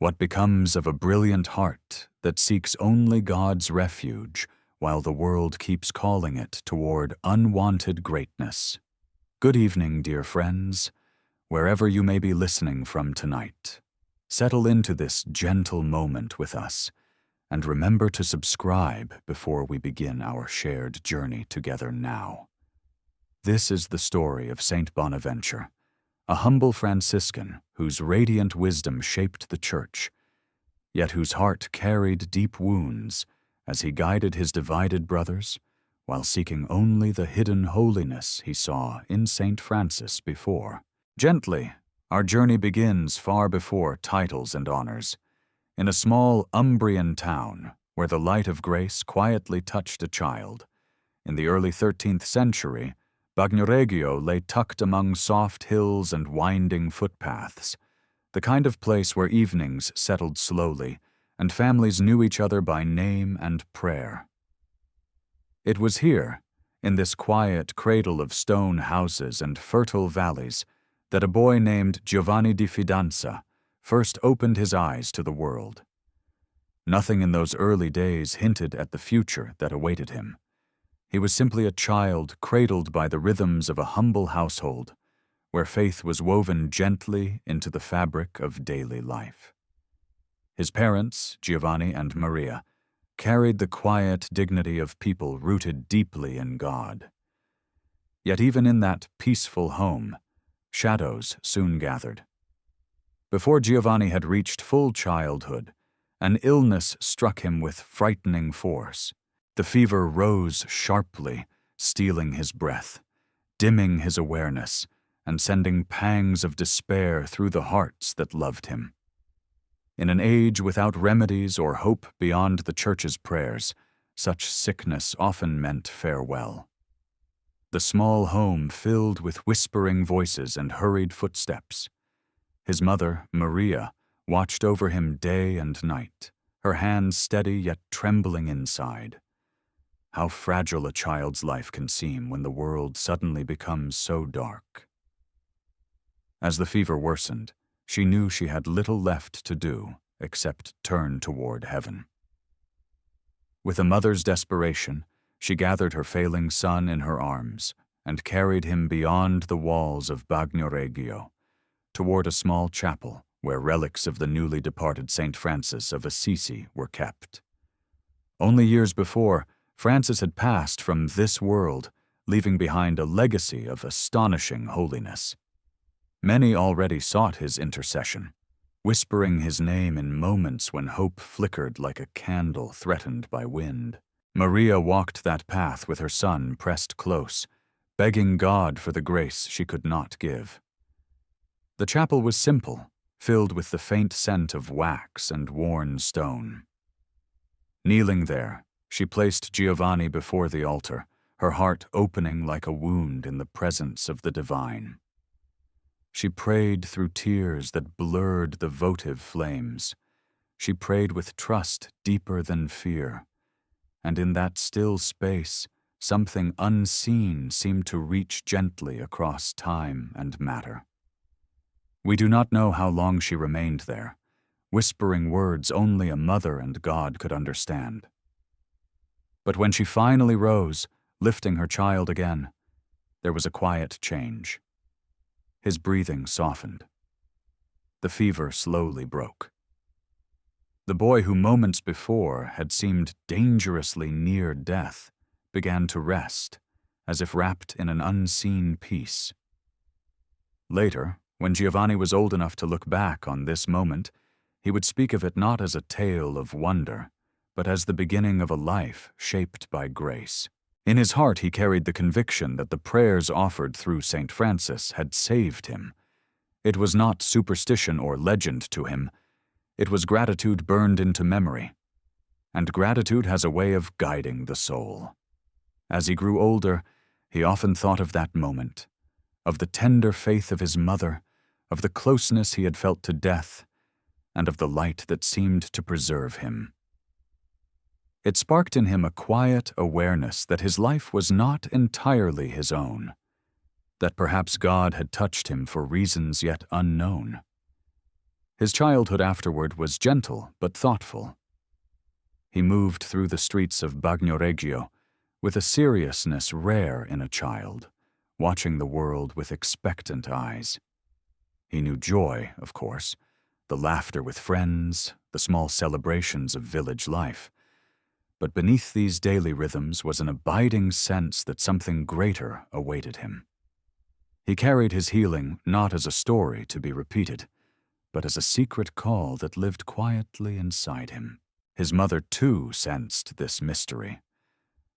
What becomes of a brilliant heart that seeks only God's refuge while the world keeps calling it toward unwanted greatness? Good evening, dear friends, wherever you may be listening from tonight. Settle into this gentle moment with us, and remember to subscribe before we begin our shared journey together now. This is the story of Saint Bonaventure, a humble Franciscan whose radiant wisdom shaped the Church, yet whose heart carried deep wounds as he guided his divided brothers while seeking only the hidden holiness he saw in Saint Francis before. Gently, our journey begins far before titles and honors, in a small Umbrian town where the light of grace quietly touched a child. In the early 13th century, Bagnoregio lay tucked among soft hills and winding footpaths, the kind of place where evenings settled slowly and families knew each other by name and prayer. It was here, in this quiet cradle of stone houses and fertile valleys, that a boy named Giovanni di Fidanza first opened his eyes to the world. Nothing in those early days hinted at the future that awaited him. He was simply a child cradled by the rhythms of a humble household, where faith was woven gently into the fabric of daily life. His parents, Giovanni and Maria, carried the quiet dignity of people rooted deeply in God. Yet even in that peaceful home, shadows soon gathered. Before Giovanni had reached full childhood, an illness struck him with frightening force. The fever rose sharply, stealing his breath, dimming his awareness, and sending pangs of despair through the hearts that loved him. In an age without remedies or hope beyond the Church's prayers, such sickness often meant farewell. The small home filled with whispering voices and hurried footsteps. His mother, Maria, watched over him day and night, her hands steady yet trembling inside. How fragile a child's life can seem when the world suddenly becomes so dark. As the fever worsened, she knew she had little left to do except turn toward heaven. With a mother's desperation, she gathered her failing son in her arms and carried him beyond the walls of Bagnoregio, toward a small chapel where relics of the newly departed Saint Francis of Assisi were kept. Only years before, Francis had passed from this world, leaving behind a legacy of astonishing holiness. Many already sought his intercession, whispering his name in moments when hope flickered like a candle threatened by wind. Maria walked that path with her son pressed close, begging God for the grace she could not give. The chapel was simple, filled with the faint scent of wax and worn stone. Kneeling there, she placed Giovanni before the altar, her heart opening like a wound in the presence of the divine. She prayed through tears that blurred the votive flames. She prayed with trust deeper than fear. And in that still space, something unseen seemed to reach gently across time and matter. We do not know how long she remained there, whispering words only a mother and God could understand. But when she finally rose, lifting her child again, there was a quiet change. His breathing softened. The fever slowly broke. The boy who moments before had seemed dangerously near death began to rest, as if wrapped in an unseen peace. Later, when Giovanni was old enough to look back on this moment, he would speak of it not as a tale of wonder, but as the beginning of a life shaped by grace. In his heart he carried the conviction that the prayers offered through Saint Francis had saved him. It was not superstition or legend to him. It was gratitude burned into memory. And gratitude has a way of guiding the soul. As he grew older, he often thought of that moment, of the tender faith of his mother, of the closeness he had felt to death, and of the light that seemed to preserve him. It sparked in him a quiet awareness that his life was not entirely his own, that perhaps God had touched him for reasons yet unknown. His childhood afterward was gentle but thoughtful. He moved through the streets of Bagnoregio with a seriousness rare in a child, watching the world with expectant eyes. He knew joy, of course, the laughter with friends, the small celebrations of village life. But beneath these daily rhythms was an abiding sense that something greater awaited him. He carried his healing not as a story to be repeated, but as a secret call that lived quietly inside him. His mother, too, sensed this mystery.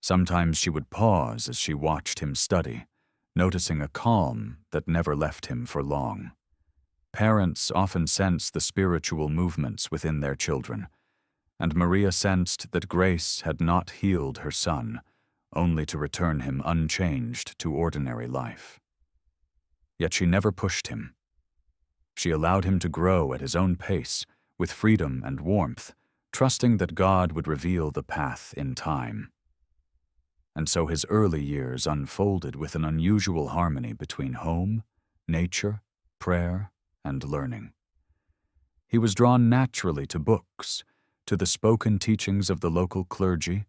Sometimes she would pause as she watched him study, noticing a calm that never left him for long. Parents often sense the spiritual movements within their children, and Maria sensed that grace had not healed her son, only to return him unchanged to ordinary life. Yet she never pushed him. She allowed him to grow at his own pace, with freedom and warmth, trusting that God would reveal the path in time. And so his early years unfolded with an unusual harmony between home, nature, prayer, and learning. He was drawn naturally to books, to the spoken teachings of the local clergy,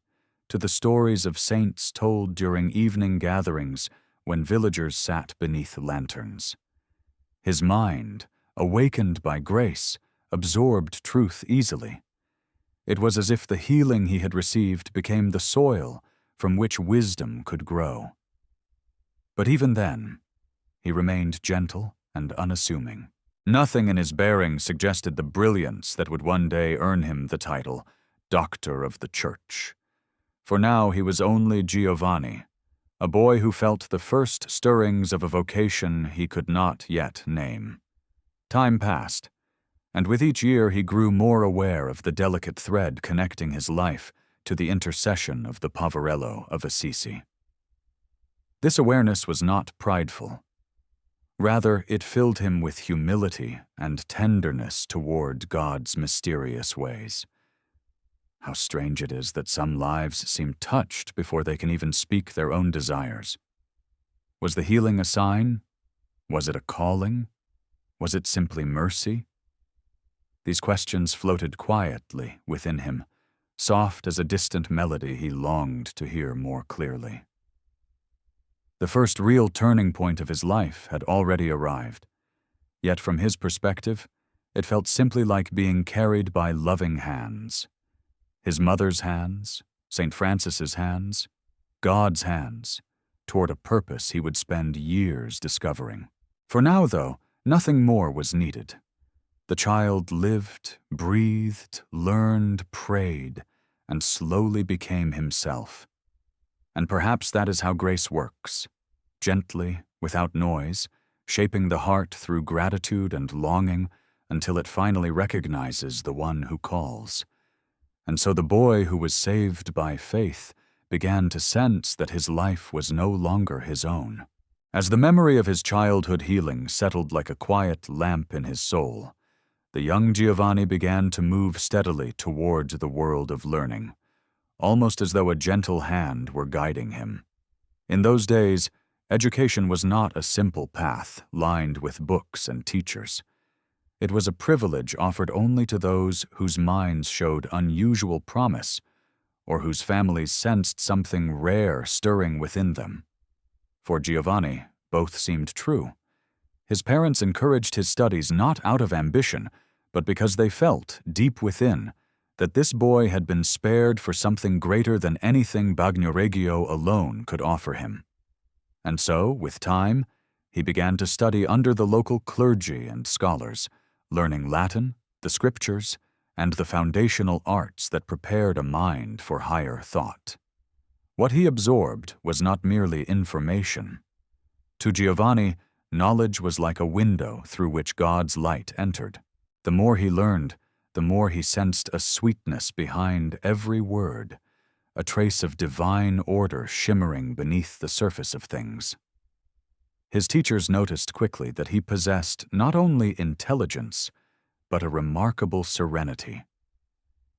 to the stories of saints told during evening gatherings when villagers sat beneath lanterns. His mind, awakened by grace, absorbed truth easily. It was as if the healing he had received became the soil from which wisdom could grow. But even then, he remained gentle and unassuming. Nothing in his bearing suggested the brilliance that would one day earn him the title, Doctor of the Church. For now he was only Giovanni, a boy who felt the first stirrings of a vocation he could not yet name. Time passed, and with each year he grew more aware of the delicate thread connecting his life to the intercession of the Poverello of Assisi. This awareness was not prideful. Rather, it filled him with humility and tenderness toward God's mysterious ways. How strange it is that some lives seem touched before they can even speak their own desires. Was the healing a sign? Was it a calling? Was it simply mercy? These questions floated quietly within him, soft as a distant melody he longed to hear more clearly. The first real turning point of his life had already arrived, yet from his perspective, it felt simply like being carried by loving hands. His mother's hands, St. Francis's hands, God's hands, toward a purpose he would spend years discovering. For now, though, nothing more was needed. The child lived, breathed, learned, prayed, and slowly became himself. And perhaps that is how grace works, gently, without noise, shaping the heart through gratitude and longing until it finally recognizes the one who calls. And so the boy who was saved by faith began to sense that his life was no longer his own. As the memory of his childhood healing settled like a quiet lamp in his soul, the young Giovanni began to move steadily toward the world of learning, almost as though a gentle hand were guiding him. In those days, education was not a simple path lined with books and teachers. It was a privilege offered only to those whose minds showed unusual promise or whose families sensed something rare stirring within them. For Giovanni, both seemed true. His parents encouraged his studies not out of ambition, but because they felt, deep within, that this boy had been spared for something greater than anything Bagnoregio alone could offer him. And so, with time, he began to study under the local clergy and scholars, learning Latin, the scriptures, and the foundational arts that prepared a mind for higher thought. What he absorbed was not merely information. To Giovanni, knowledge was like a window through which God's light entered. The more he learned, the more he sensed a sweetness behind every word, a trace of divine order shimmering beneath the surface of things. His teachers noticed quickly that he possessed not only intelligence, but a remarkable serenity.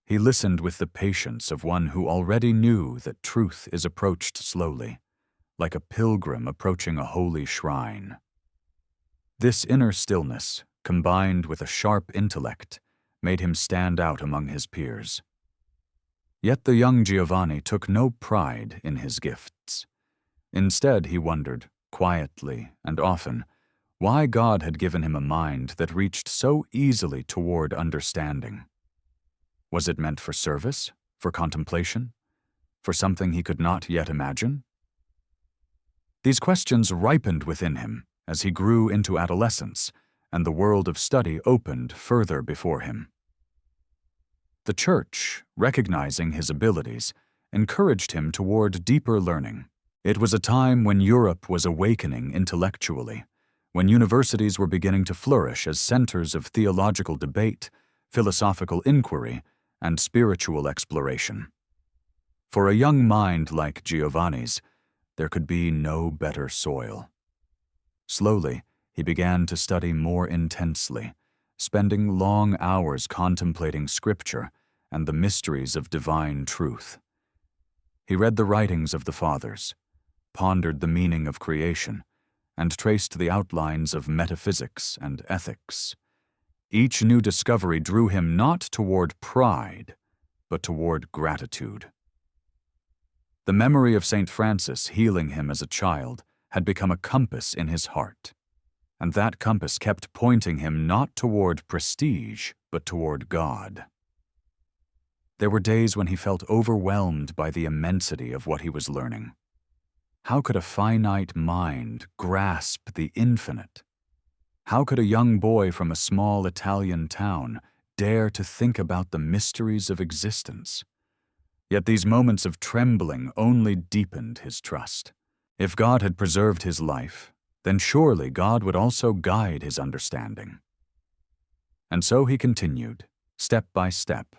He listened with the patience of one who already knew that truth is approached slowly, like a pilgrim approaching a holy shrine. This inner stillness, combined with a sharp intellect, made him stand out among his peers. Yet the young Giovanni took no pride in his gifts. Instead, he wondered, quietly and often, why God had given him a mind that reached so easily toward understanding. Was it meant for service, for contemplation, for something he could not yet imagine? These questions ripened within him as he grew into adolescence, and the world of study opened further before him. The Church, recognizing his abilities, encouraged him toward deeper learning. It was a time when Europe was awakening intellectually, when universities were beginning to flourish as centers of theological debate, philosophical inquiry, and spiritual exploration. For a young mind like Giovanni's, there could be no better soil. Slowly, he began to study more intensely, spending long hours contemplating Scripture and the mysteries of divine truth. He read the writings of the Fathers, pondered the meaning of creation, and traced the outlines of metaphysics and ethics. Each new discovery drew him not toward pride, but toward gratitude. The memory of St. Francis healing him as a child had become a compass in his heart, and that compass kept pointing him not toward prestige, but toward God. There were days when he felt overwhelmed by the immensity of what he was learning. How could a finite mind grasp the infinite? How could a young boy from a small Italian town dare to think about the mysteries of existence? Yet these moments of trembling only deepened his trust. If God had preserved his life, then surely God would also guide his understanding. And so he continued, step by step,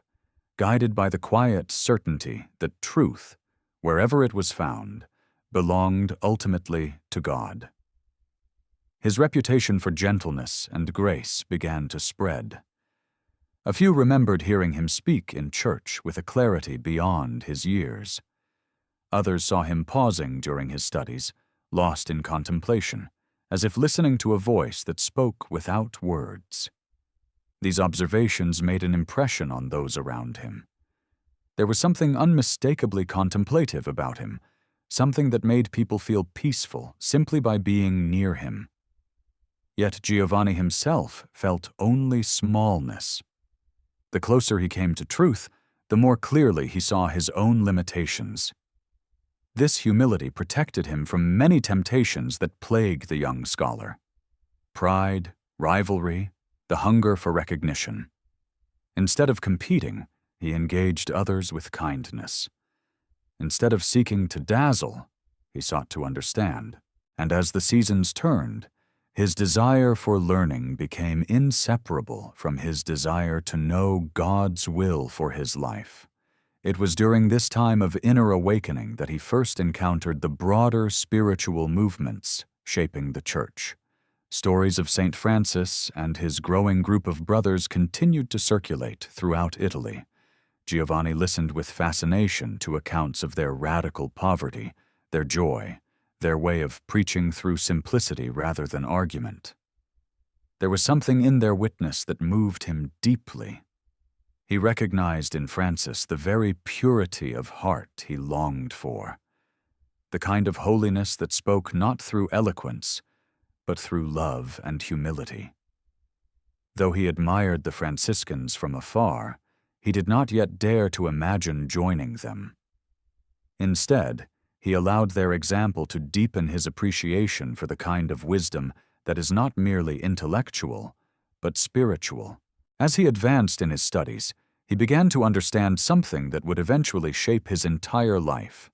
guided by the quiet certainty that truth, wherever it was found, belonged ultimately to God. His reputation for gentleness and grace began to spread. A few remembered hearing him speak in church with a clarity beyond his years. Others saw him pausing during his studies, lost in contemplation, as if listening to a voice that spoke without words. These observations made an impression on those around him. There was something unmistakably contemplative about him, something that made people feel peaceful simply by being near him. Yet Giovanni himself felt only smallness. The closer he came to truth, the more clearly he saw his own limitations. This humility protected him from many temptations that plague the young scholar: pride, rivalry, the hunger for recognition. Instead of competing, he engaged others with kindness. Instead of seeking to dazzle, he sought to understand. And as the seasons turned, his desire for learning became inseparable from his desire to know God's will for his life. It was during this time of inner awakening that he first encountered the broader spiritual movements shaping the Church. Stories of St. Francis and his growing group of brothers continued to circulate throughout Italy. Giovanni listened with fascination to accounts of their radical poverty, their joy, their way of preaching through simplicity rather than argument. There was something in their witness that moved him deeply. He recognized in Francis the very purity of heart he longed for, the kind of holiness that spoke not through eloquence, but through love and humility. Though he admired the Franciscans from afar, he did not yet dare to imagine joining them. Instead, he allowed their example to deepen his appreciation for the kind of wisdom that is not merely intellectual, but spiritual. As he advanced in his studies, he began to understand something that would eventually shape his entire life: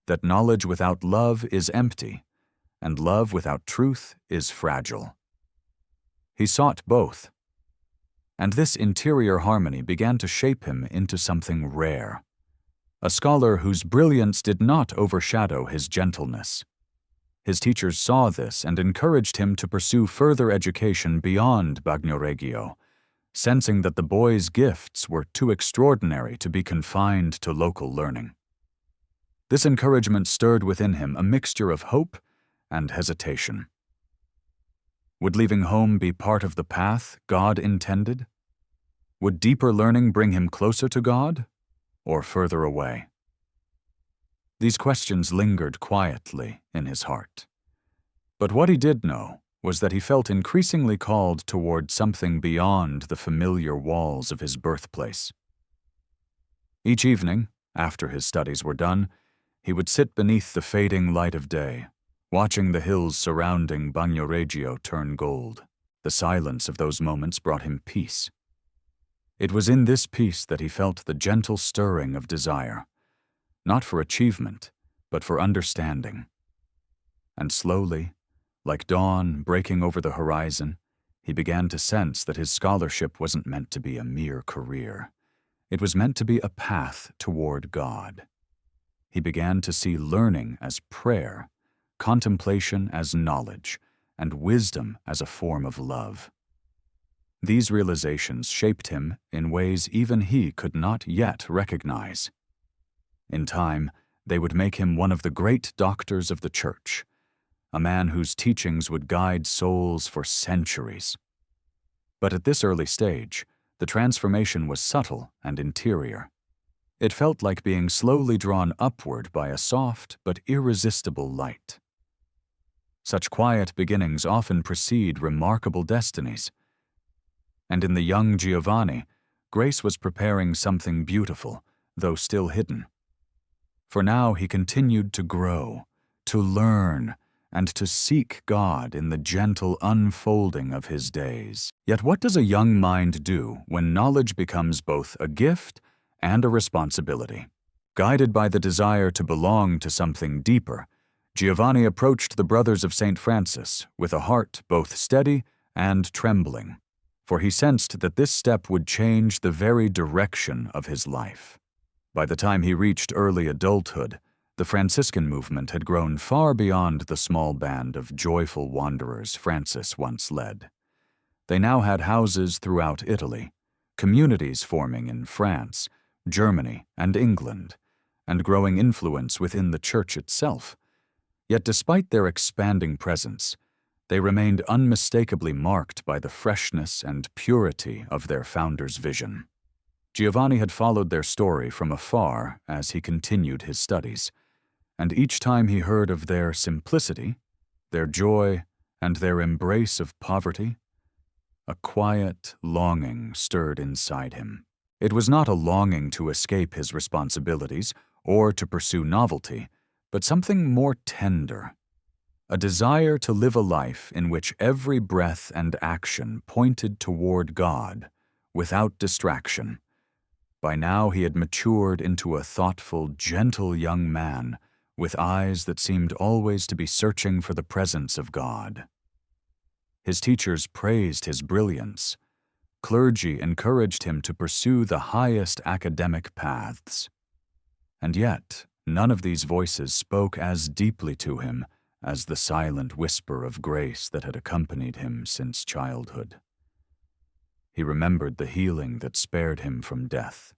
that knowledge without love is empty, and love without truth is fragile. He sought both, and this interior harmony began to shape him into something rare, a scholar whose brilliance did not overshadow his gentleness. His teachers saw this and encouraged him to pursue further education beyond Bagnoregio, sensing that the boy's gifts were too extraordinary to be confined to local learning. This encouragement stirred within him a mixture of hope and hesitation. Would leaving home be part of the path God intended? Would deeper learning bring him closer to God, or further away? These questions lingered quietly in his heart. But what he did know was that he felt increasingly called toward something beyond the familiar walls of his birthplace. Each evening, after his studies were done, he would sit beneath the fading light of day, watching the hills surrounding Bagnoregio turn gold. The silence of those moments brought him peace. It was in this peace that he felt the gentle stirring of desire, not for achievement, but for understanding. And slowly, like dawn breaking over the horizon, he began to sense that his scholarship wasn't meant to be a mere career. It was meant to be a path toward God. He began to see learning as prayer, contemplation as knowledge, and wisdom as a form of love. These realizations shaped him in ways even he could not yet recognize. In time, they would make him one of the great doctors of the Church, a man whose teachings would guide souls for centuries. But at this early stage, the transformation was subtle and interior. It felt like being slowly drawn upward by a soft but irresistible light. Such quiet beginnings often precede remarkable destinies. And in the young Giovanni, grace was preparing something beautiful, though still hidden. For now he continued to grow, to learn, and to seek God in the gentle unfolding of his days. Yet what does a young mind do when knowledge becomes both a gift and a responsibility? Guided by the desire to belong to something deeper, Giovanni approached the brothers of St. Francis with a heart both steady and trembling, for he sensed that this step would change the very direction of his life. By the time he reached early adulthood, the Franciscan movement had grown far beyond the small band of joyful wanderers Francis once led. They now had houses throughout Italy, communities forming in France, Germany, and England, and growing influence within the Church itself. Yet despite their expanding presence, they remained unmistakably marked by the freshness and purity of their founder's vision. Giovanni had followed their story from afar as he continued his studies, and each time he heard of their simplicity, their joy, and their embrace of poverty, a quiet longing stirred inside him. It was not a longing to escape his responsibilities or to pursue novelty, but something more tender, a desire to live a life in which every breath and action pointed toward God, without distraction. By now he had matured into a thoughtful, gentle young man, with eyes that seemed always to be searching for the presence of God. His teachers praised his brilliance. Clergy encouraged him to pursue the highest academic paths. And yet, none of these voices spoke as deeply to him as the silent whisper of grace that had accompanied him since childhood. He remembered the healing that spared him from death,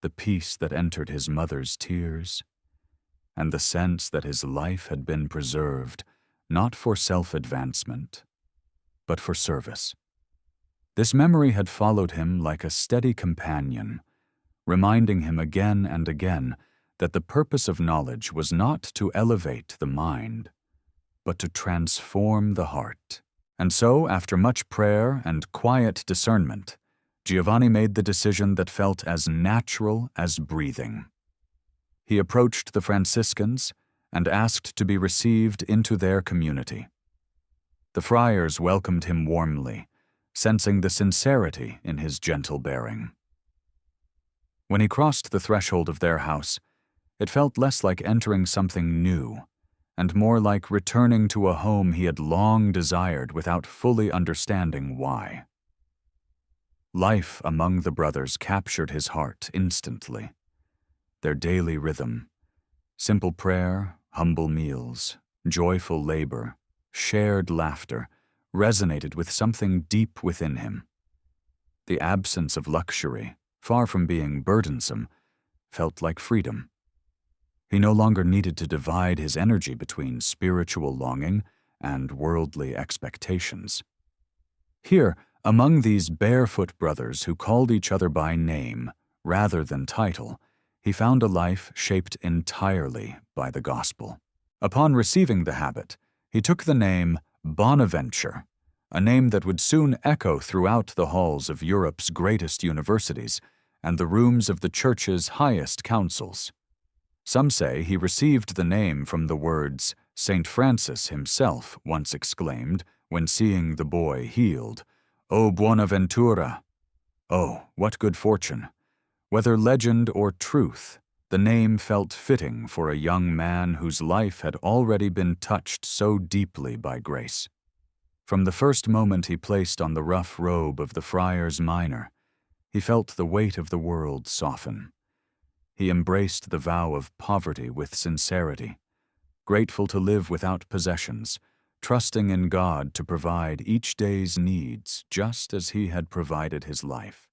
the peace that entered his mother's tears, and the sense that his life had been preserved not for self-advancement, but for service. This memory had followed him like a steady companion, reminding him again and again that the purpose of knowledge was not to elevate the mind, but to transform the heart. And so, after much prayer and quiet discernment, Giovanni made the decision that felt as natural as breathing. He approached the Franciscans and asked to be received into their community. The friars welcomed him warmly, sensing the sincerity in his gentle bearing. When he crossed the threshold of their house, it felt less like entering something new, and more like returning to a home he had long desired without fully understanding why. Life among the brothers captured his heart instantly. Their daily rhythm, simple prayer, humble meals, joyful labor, shared laughter, resonated with something deep within him. The absence of luxury, far from being burdensome, felt like freedom. He no longer needed to divide his energy between spiritual longing and worldly expectations. Here, among these barefoot brothers who called each other by name rather than title, he found a life shaped entirely by the gospel. Upon receiving the habit, he took the name Bonaventure, a name that would soon echo throughout the halls of Europe's greatest universities and the rooms of the Church's highest councils. Some say he received the name from the words Saint Francis himself once exclaimed when seeing the boy healed, "O Buonaventura!" Oh, what good fortune! Whether legend or truth, the name felt fitting for a young man whose life had already been touched so deeply by grace. From the first moment he placed on the rough robe of the friar's minor, he felt the weight of the world soften. He embraced the vow of poverty with sincerity, grateful to live without possessions, trusting in God to provide each day's needs just as he had provided his life.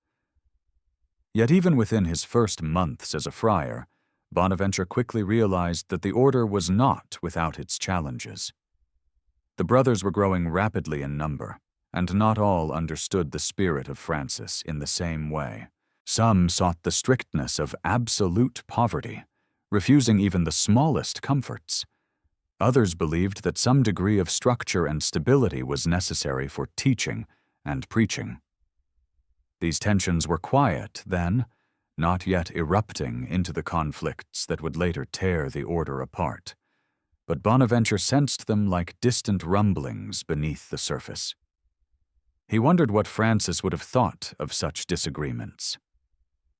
Yet even within his first months as a friar, Bonaventure quickly realized that the order was not without its challenges. The brothers were growing rapidly in number, and not all understood the spirit of Francis in the same way. Some sought the strictness of absolute poverty, refusing even the smallest comforts. Others believed that some degree of structure and stability was necessary for teaching and preaching. These tensions were quiet then, not yet erupting into the conflicts that would later tear the order apart. But Bonaventure sensed them like distant rumblings beneath the surface. He wondered what Francis would have thought of such disagreements.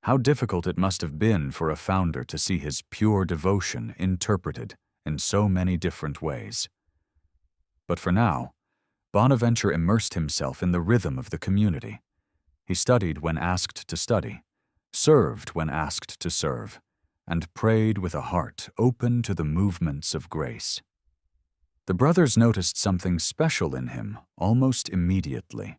How difficult it must have been for a founder to see his pure devotion interpreted in so many different ways. But for now, Bonaventure immersed himself in the rhythm of the community. He studied when asked to study, served when asked to serve, and prayed with a heart open to the movements of grace. The brothers noticed something special in him almost immediately.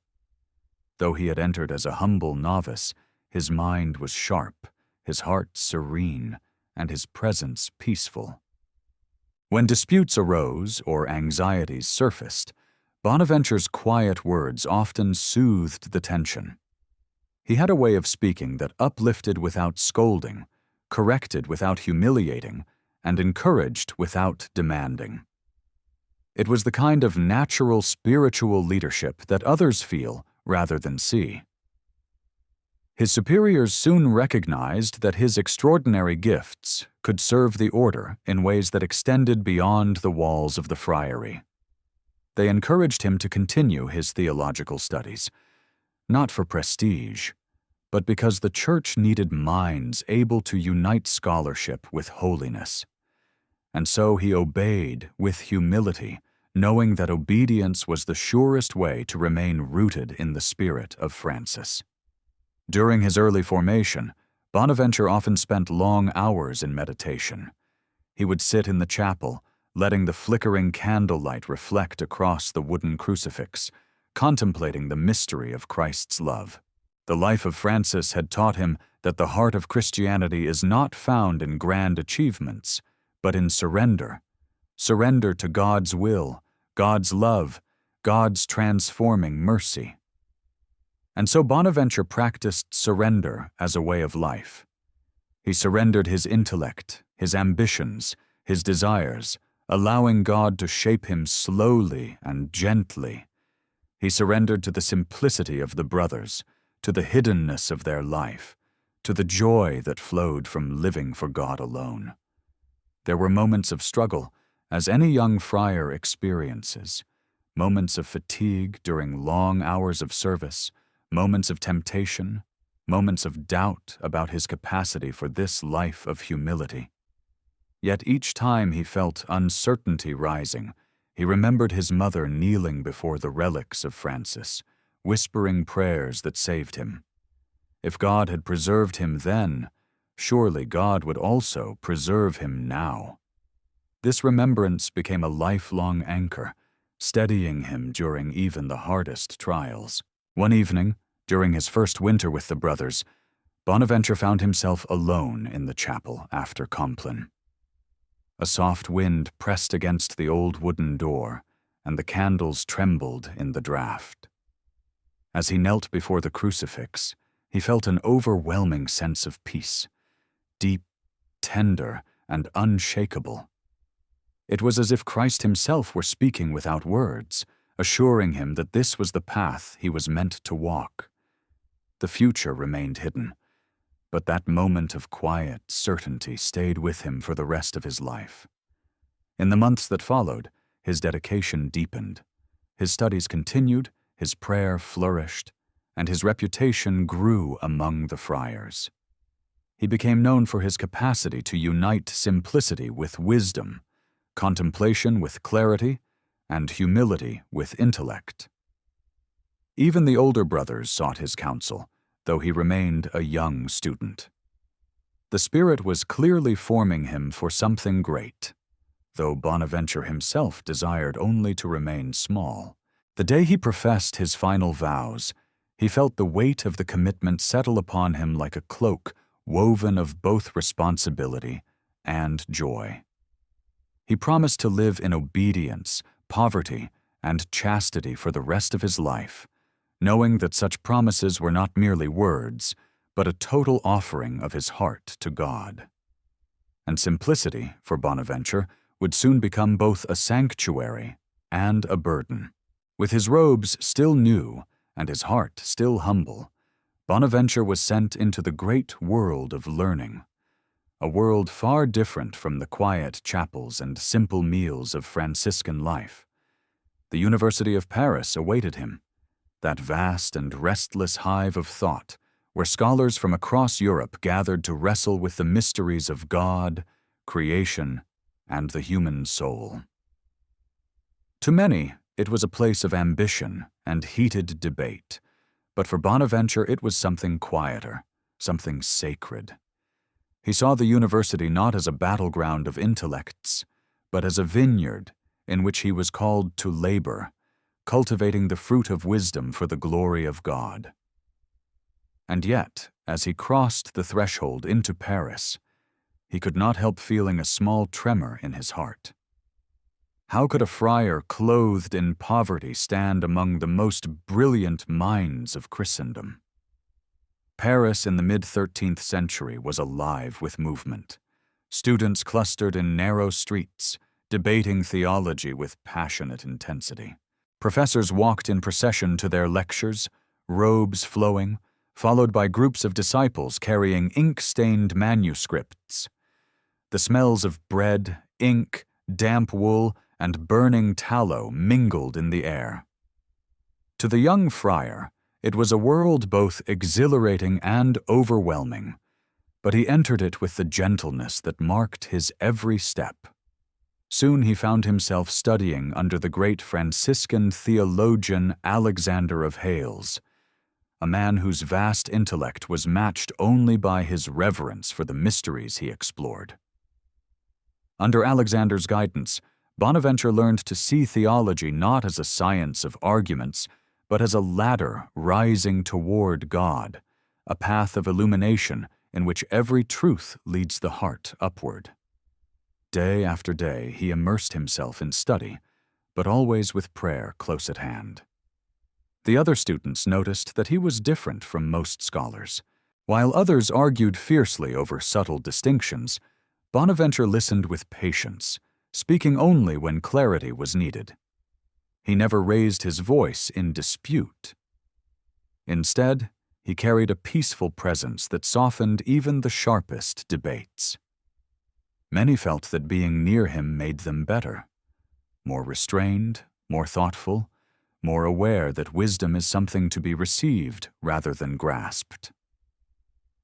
Though he had entered as a humble novice, his mind was sharp, his heart serene, and his presence peaceful. When disputes arose or anxieties surfaced, Bonaventure's quiet words often soothed the tension. He had a way of speaking that uplifted without scolding, corrected without humiliating, and encouraged without demanding. It was the kind of natural spiritual leadership that others feel rather than see. His superiors soon recognized that his extraordinary gifts could serve the order in ways that extended beyond the walls of the friary. They encouraged him to continue his theological studies, not for prestige, but because the Church needed minds able to unite scholarship with holiness. And so he obeyed with humility, knowing that obedience was the surest way to remain rooted in the spirit of Francis. During his early formation, Bonaventure often spent long hours in meditation. He would sit in the chapel, letting the flickering candlelight reflect across the wooden crucifix, contemplating the mystery of Christ's love. The life of Francis had taught him that the heart of Christianity is not found in grand achievements, but in surrender. Surrender to God's will, God's love, God's transforming mercy. And so Bonaventure practiced surrender as a way of life. He surrendered his intellect, his ambitions, his desires, allowing God to shape him slowly and gently. He surrendered to the simplicity of the brothers, to the hiddenness of their life, to the joy that flowed from living for God alone. There were moments of struggle, as any young friar experiences, moments of fatigue during long hours of service, moments of temptation, moments of doubt about his capacity for this life of humility. Yet each time he felt uncertainty rising, he remembered his mother kneeling before the relics of Francis, whispering prayers that saved him. If God had preserved him then, surely God would also preserve him now. This remembrance became a lifelong anchor, steadying him during even the hardest trials. One evening, during his first winter with the brothers, Bonaventure found himself alone in the chapel after Compline. A soft wind pressed against the old wooden door, and the candles trembled in the draught. As he knelt before the crucifix, he felt an overwhelming sense of peace, deep, tender, and unshakable. It was as if Christ himself were speaking without words, assuring him that this was the path he was meant to walk. The future remained hidden, but that moment of quiet certainty stayed with him for the rest of his life. In the months that followed, his dedication deepened. His studies continued, his prayer flourished, and his reputation grew among the friars. He became known for his capacity to unite simplicity with wisdom, contemplation with clarity, and humility with intellect. Even the older brothers sought his counsel, though he remained a young student. The Spirit was clearly forming him for something great, though Bonaventure himself desired only to remain small. The day he professed his final vows, he felt the weight of the commitment settle upon him like a cloak woven of both responsibility and joy. He promised to live in obedience, poverty, and chastity for the rest of his life, knowing that such promises were not merely words, but a total offering of his heart to God. And simplicity, for Bonaventure, would soon become both a sanctuary and a burden. With his robes still new and his heart still humble, Bonaventure was sent into the great world of learning, a world far different from the quiet chapels and simple meals of Franciscan life. The University of Paris awaited him, that vast and restless hive of thought where scholars from across Europe gathered to wrestle with the mysteries of God, creation, and the human soul. To many, it was a place of ambition and heated debate, but for Bonaventure it was something quieter, something sacred. He saw the university not as a battleground of intellects, but as a vineyard in which he was called to labor, cultivating the fruit of wisdom for the glory of God. And yet, as he crossed the threshold into Paris, he could not help feeling a small tremor in his heart. How could a friar clothed in poverty stand among the most brilliant minds of Christendom? Paris in the mid-13th century was alive with movement. Students clustered in narrow streets, debating theology with passionate intensity. Professors walked in procession to their lectures, robes flowing, followed by groups of disciples carrying ink-stained manuscripts. The smells of bread, ink, damp wool, and burning tallow mingled in the air. To the young friar, it was a world both exhilarating and overwhelming, but he entered it with the gentleness that marked his every step. Soon he found himself studying under the great Franciscan theologian Alexander of Hales, a man whose vast intellect was matched only by his reverence for the mysteries he explored. Under Alexander's guidance, Bonaventure learned to see theology not as a science of arguments, but as a ladder rising toward God, a path of illumination in which every truth leads the heart upward. Day after day he immersed himself in study, but always with prayer close at hand. The other students noticed that he was different from most scholars. While others argued fiercely over subtle distinctions, Bonaventure listened with patience, speaking only when clarity was needed. He never raised his voice in dispute. Instead, he carried a peaceful presence that softened even the sharpest debates. Many felt that being near him made them better, more restrained, more thoughtful, more aware that wisdom is something to be received rather than grasped.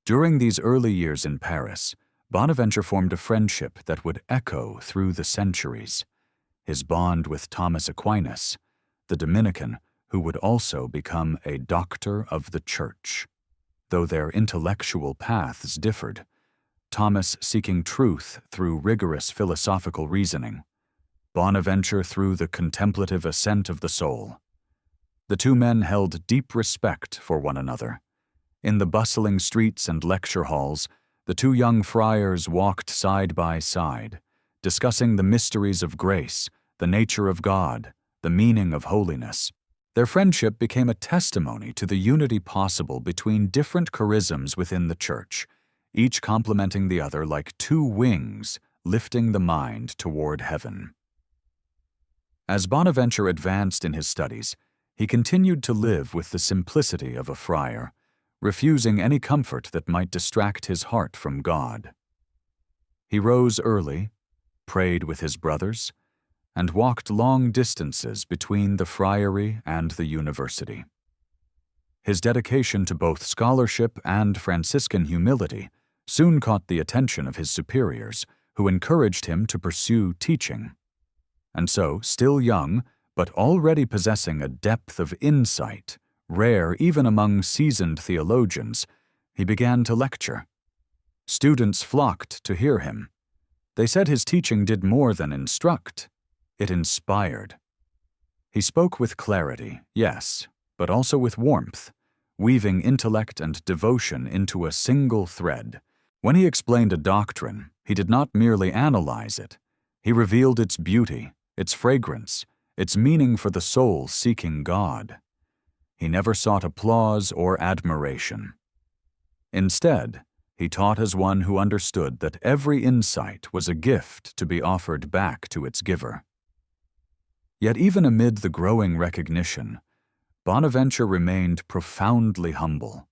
During these early years in Paris, Bonaventure formed a friendship that would echo through the centuries. His bond with Thomas Aquinas, the Dominican, who would also become a doctor of the Church. Though their intellectual paths differed, Thomas seeking truth through rigorous philosophical reasoning, Bonaventure through the contemplative ascent of the soul. The two men held deep respect for one another. In the bustling streets and lecture halls, the two young friars walked side by side, discussing the mysteries of grace, the nature of God, the meaning of holiness. Their friendship became a testimony to the unity possible between different charisms within the Church, each complementing the other like two wings, lifting the mind toward heaven. As Bonaventure advanced in his studies, he continued to live with the simplicity of a friar, refusing any comfort that might distract his heart from God. He rose early, prayed with his brothers, and walked long distances between the friary and the university. His dedication to both scholarship and Franciscan humility soon caught the attention of his superiors, who encouraged him to pursue teaching. And so, still young, but already possessing a depth of insight, rare even among seasoned theologians, he began to lecture. Students flocked to hear him. They said his teaching did more than instruct. It inspired. He spoke with clarity, yes, but also with warmth, weaving intellect and devotion into a single thread. When he explained a doctrine, he did not merely analyze it. He revealed its beauty, its fragrance, its meaning for the soul seeking God. He never sought applause or admiration. Instead, he taught as one who understood that every insight was a gift to be offered back to its giver. Yet even amid the growing recognition, Bonaventure remained profoundly humble.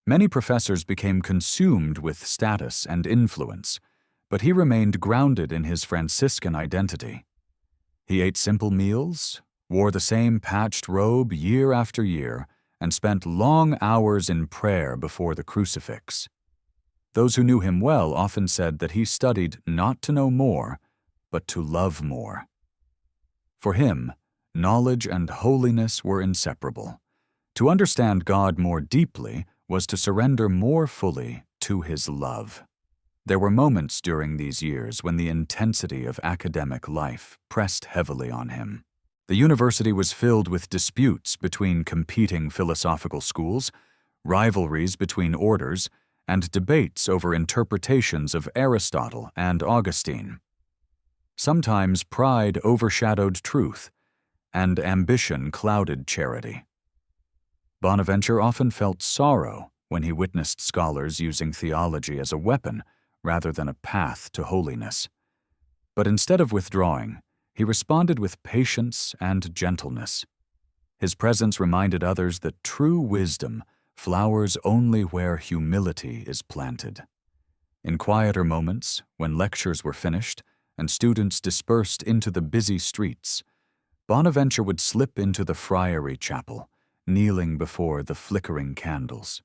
Many professors became consumed with status and influence, but he remained grounded in his Franciscan identity. He ate simple meals, wore the same patched robe year after year, and spent long hours in prayer before the crucifix. Those who knew him well often said that he studied not to know more, but to love more. For him, knowledge and holiness were inseparable. To understand God more deeply was to surrender more fully to his love. There were moments during these years when the intensity of academic life pressed heavily on him. The university was filled with disputes between competing philosophical schools, rivalries between orders, and debates over interpretations of Aristotle and Augustine. Sometimes pride overshadowed truth, and ambition clouded charity. Bonaventure often felt sorrow when he witnessed scholars using theology as a weapon rather than a path to holiness. But instead of withdrawing, he responded with patience and gentleness. His presence reminded others that true wisdom flowers only where humility is planted. In quieter moments, when lectures were finished and students dispersed into the busy streets, Bonaventure would slip into the friary chapel, kneeling before the flickering candles.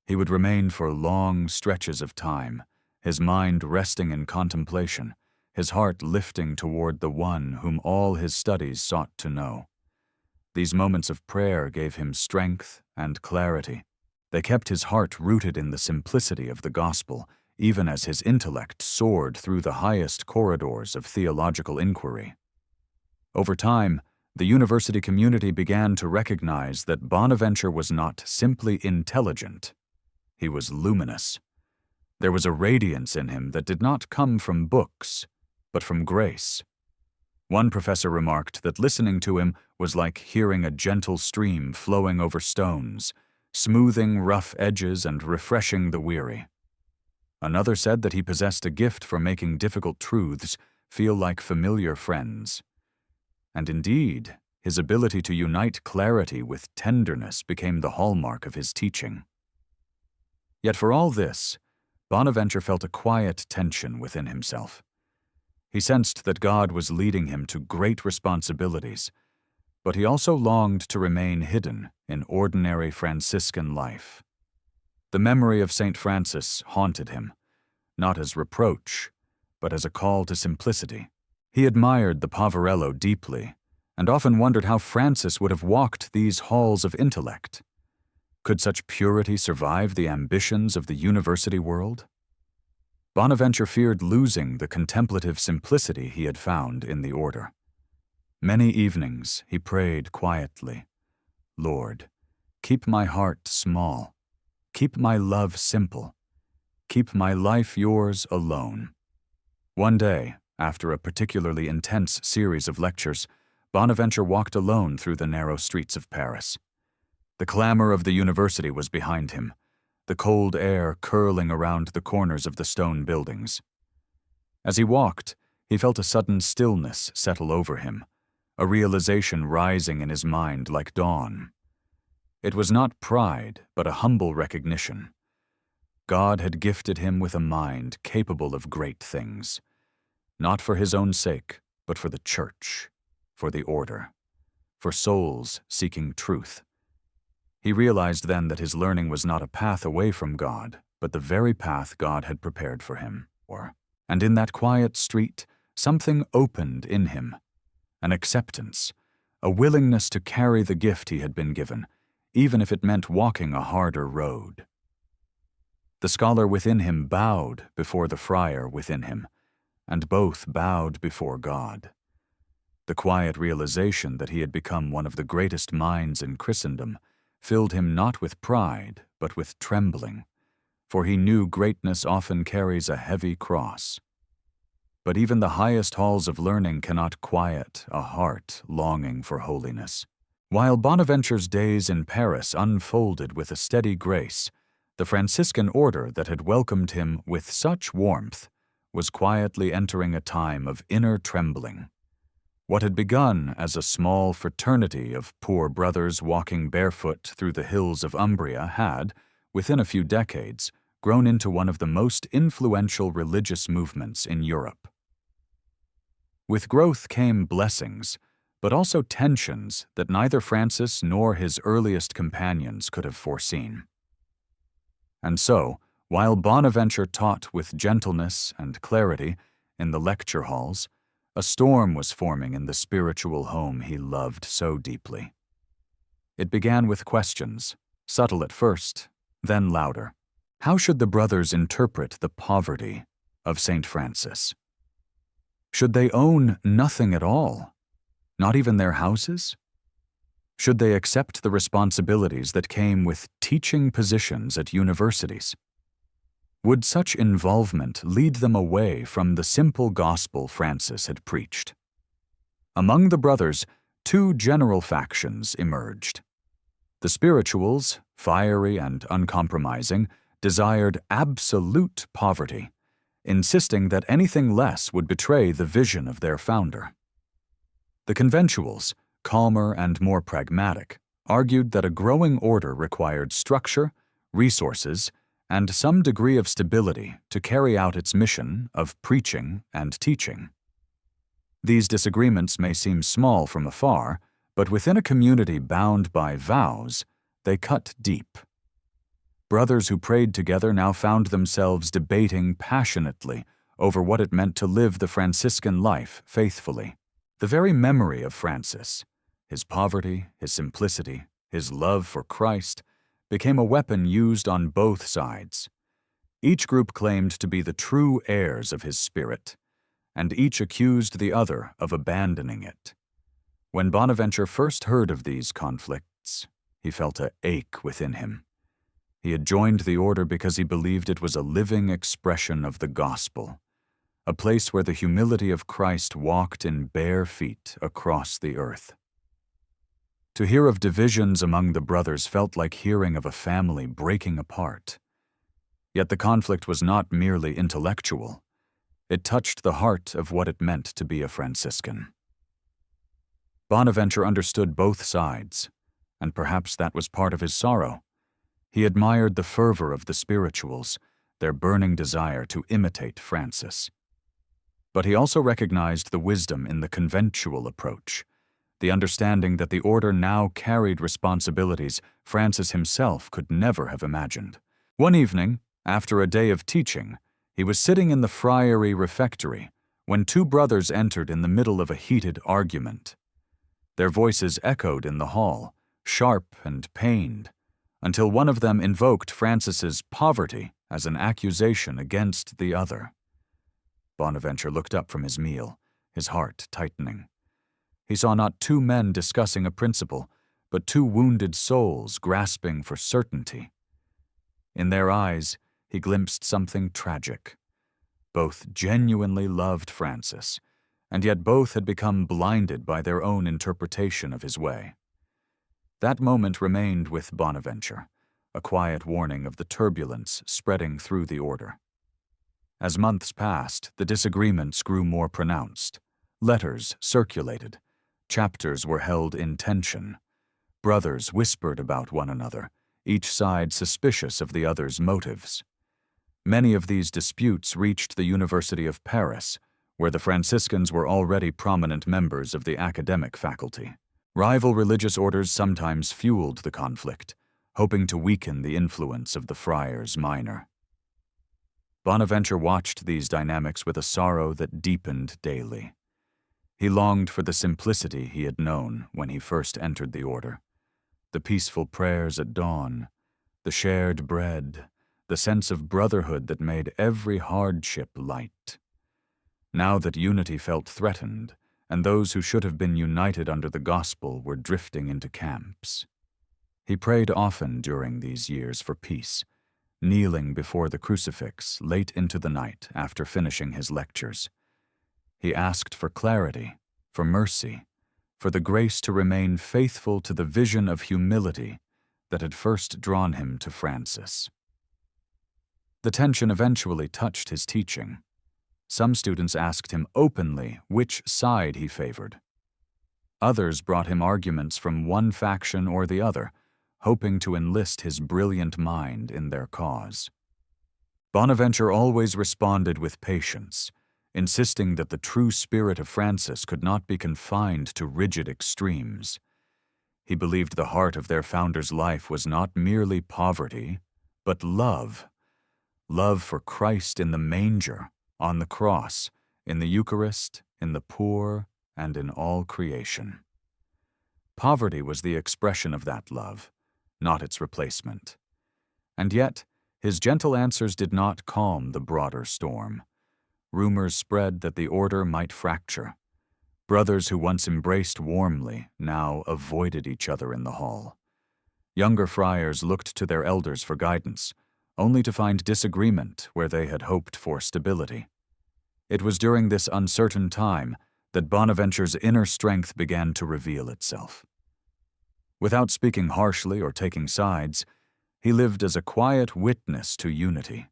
He would remain for long stretches of time, his mind resting in contemplation, his heart lifting toward the one whom all his studies sought to know. These moments of prayer gave him strength and clarity. They kept his heart rooted in the simplicity of the gospel, even as his intellect soared through the highest corridors of theological inquiry. Over time, the university community began to recognize that Bonaventure was not simply intelligent. He was luminous. There was a radiance in him that did not come from books, but from grace. One professor remarked that listening to him was like hearing a gentle stream flowing over stones, smoothing rough edges and refreshing the weary. Another said that he possessed a gift for making difficult truths feel like familiar friends. And indeed, his ability to unite clarity with tenderness became the hallmark of his teaching. Yet for all this, Bonaventure felt a quiet tension within himself. He sensed that God was leading him to great responsibilities, but he also longed to remain hidden in ordinary Franciscan life. The memory of St. Francis haunted him, not as reproach, but as a call to simplicity. He admired the Poverello deeply, and often wondered how Francis would have walked these halls of intellect. Could such purity survive the ambitions of the university world? Bonaventure feared losing the contemplative simplicity he had found in the order. Many evenings he prayed quietly, "Lord, keep my heart small, keep my love simple, keep my life yours alone." One day, after a particularly intense series of lectures, Bonaventure walked alone through the narrow streets of Paris. The clamor of the university was behind him, the cold air curling around the corners of the stone buildings. As he walked, he felt a sudden stillness settle over him, a realization rising in his mind like dawn. It was not pride, but a humble recognition. God had gifted him with a mind capable of great things, not for his own sake, but for the church, for the order, for souls seeking truth. He realized then that his learning was not a path away from God, but the very path God had prepared for him. And in that quiet street, something opened in him, an acceptance, a willingness to carry the gift he had been given, even if it meant walking a harder road. The scholar within him bowed before the friar within him, and both bowed before God. The quiet realization that he had become one of the greatest minds in Christendom filled him not with pride, but with trembling, for he knew greatness often carries a heavy cross. But even the highest halls of learning cannot quiet a heart longing for holiness. While Bonaventure's days in Paris unfolded with a steady grace, the Franciscan Order that had welcomed him with such warmth was quietly entering a time of inner trembling. What had begun as a small fraternity of poor brothers walking barefoot through the hills of Umbria had, within a few decades, grown into one of the most influential religious movements in Europe. With growth came blessings, but also tensions that neither Francis nor his earliest companions could have foreseen. And so, while Bonaventure taught with gentleness and clarity in the lecture halls, a storm was forming in the spiritual home he loved so deeply. It began with questions, subtle at first, then louder. How should the brothers interpret the poverty of St. Francis? Should they own nothing at all, not even their houses? Should they accept the responsibilities that came with teaching positions at universities? Would such involvement lead them away from the simple gospel Francis had preached? Among the brothers, two general factions emerged. The spirituals, fiery and uncompromising, desired absolute poverty, insisting that anything less would betray the vision of their founder. The conventuals, calmer and more pragmatic, argued that a growing order required structure, resources, and some degree of stability to carry out its mission of preaching and teaching. These disagreements may seem small from afar, but within a community bound by vows, they cut deep. Brothers who prayed together now found themselves debating passionately over what it meant to live the Franciscan life faithfully. The very memory of Francis, his poverty, his simplicity, his love for Christ, became a weapon used on both sides. Each group claimed to be the true heirs of his spirit, and each accused the other of abandoning it. When Bonaventure first heard of these conflicts, he felt an ache within him. He had joined the order because he believed it was a living expression of the gospel, a place where the humility of Christ walked in bare feet across the earth. To hear of divisions among the brothers felt like hearing of a family breaking apart. Yet the conflict was not merely intellectual. It touched the heart of what it meant to be a Franciscan. Bonaventure understood both sides, and perhaps that was part of his sorrow. He admired the fervor of the spirituals, their burning desire to imitate Francis. But he also recognized the wisdom in the conventual approach, the understanding that the order now carried responsibilities Francis himself could never have imagined. One evening, after a day of teaching, he was sitting in the friary refectory when two brothers entered in the middle of a heated argument. Their voices echoed in the hall, sharp and pained, until one of them invoked Francis's poverty as an accusation against the other. Bonaventure looked up from his meal, his heart tightening. He saw not two men discussing a principle, but two wounded souls grasping for certainty. In their eyes, he glimpsed something tragic. Both genuinely loved Francis, and yet both had become blinded by their own interpretation of his way. That moment remained with Bonaventure, a quiet warning of the turbulence spreading through the order. As months passed, the disagreements grew more pronounced. Letters circulated. Chapters were held in tension. Brothers whispered about one another, each side suspicious of the other's motives. Many of these disputes reached the University of Paris, where the Franciscans were already prominent members of the academic faculty. Rival religious orders sometimes fueled the conflict, hoping to weaken the influence of the friars minor. Bonaventure watched these dynamics with a sorrow that deepened daily. He longed for the simplicity he had known when he first entered the order. The peaceful prayers at dawn, the shared bread, the sense of brotherhood that made every hardship light. Now that unity felt threatened, and those who should have been united under the gospel were drifting into camps. He prayed often during these years for peace, kneeling before the crucifix late into the night after finishing his lectures. He asked for clarity, for mercy, for the grace to remain faithful to the vision of humility that had first drawn him to Francis. The tension eventually touched his teaching. Some students asked him openly which side he favored. Others brought him arguments from one faction or the other, hoping to enlist his brilliant mind in their cause. Bonaventure always responded with patience, insisting that the true spirit of Francis could not be confined to rigid extremes. He believed the heart of their founder's life was not merely poverty, but love. Love for Christ in the manger, on the cross, in the Eucharist, in the poor, and in all creation. Poverty was the expression of that love, not its replacement. And yet, his gentle answers did not calm the broader storm. Rumors spread that the order might fracture. Brothers who once embraced warmly now avoided each other in the hall. Younger friars looked to their elders for guidance, only to find disagreement where they had hoped for stability. It was during this uncertain time that Bonaventure's inner strength began to reveal itself. Without speaking harshly or taking sides, he lived as a quiet witness to unity.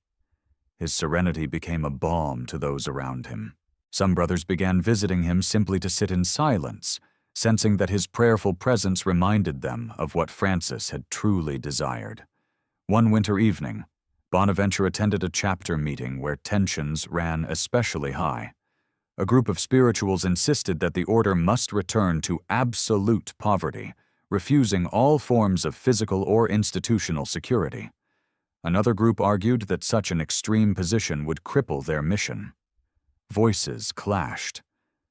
His serenity became a balm to those around him. Some brothers began visiting him simply to sit in silence, sensing that his prayerful presence reminded them of what Francis had truly desired. One winter evening, Bonaventure attended a chapter meeting where tensions ran especially high. A group of spirituals insisted that the order must return to absolute poverty, refusing all forms of physical or institutional security. Another group argued that such an extreme position would cripple their mission. Voices clashed,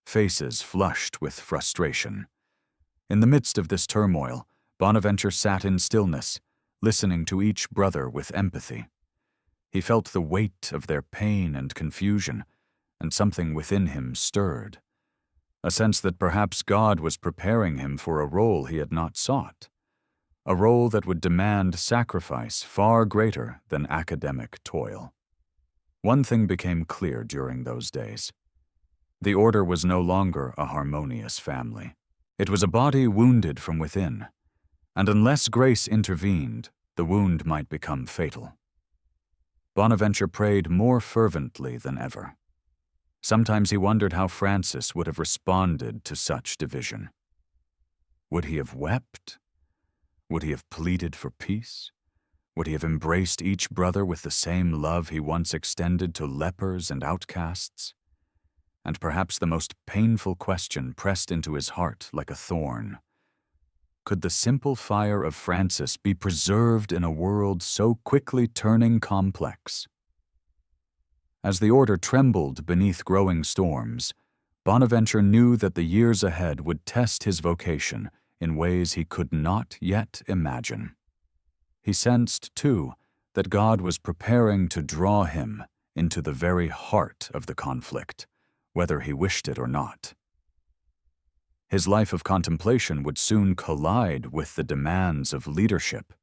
faces flushed with frustration. In the midst of this turmoil, Bonaventure sat in stillness, listening to each brother with empathy. He felt the weight of their pain and confusion, and something within him stirred. A sense that perhaps God was preparing him for a role he had not sought, a role that would demand sacrifice far greater than academic toil. One thing became clear during those days. The order was no longer a harmonious family. It was a body wounded from within, and unless grace intervened, the wound might become fatal. Bonaventure prayed more fervently than ever. Sometimes he wondered how Francis would have responded to such division. Would he have wept? Would he have pleaded for peace? Would he have embraced each brother with the same love he once extended to lepers and outcasts? And perhaps the most painful question pressed into his heart like a thorn. Could the simple fire of Francis be preserved in a world so quickly turning complex? As the order trembled beneath growing storms, Bonaventure knew that the years ahead would test his vocation in ways he could not yet imagine. He sensed, too, that God was preparing to draw him into the very heart of the conflict, whether he wished it or not. His life of contemplation would soon collide with the demands of leadership,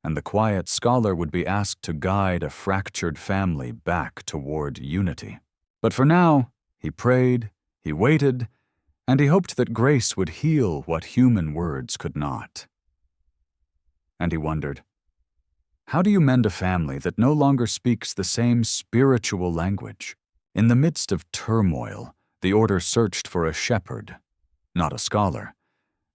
and the quiet scholar would be asked to guide a fractured family back toward unity. But for now, he prayed, He waited, and he hoped that grace would heal what human words could not. And he wondered, how do you mend a family that no longer speaks the same spiritual language? In the midst of turmoil, the order searched for a shepherd, not a scholar,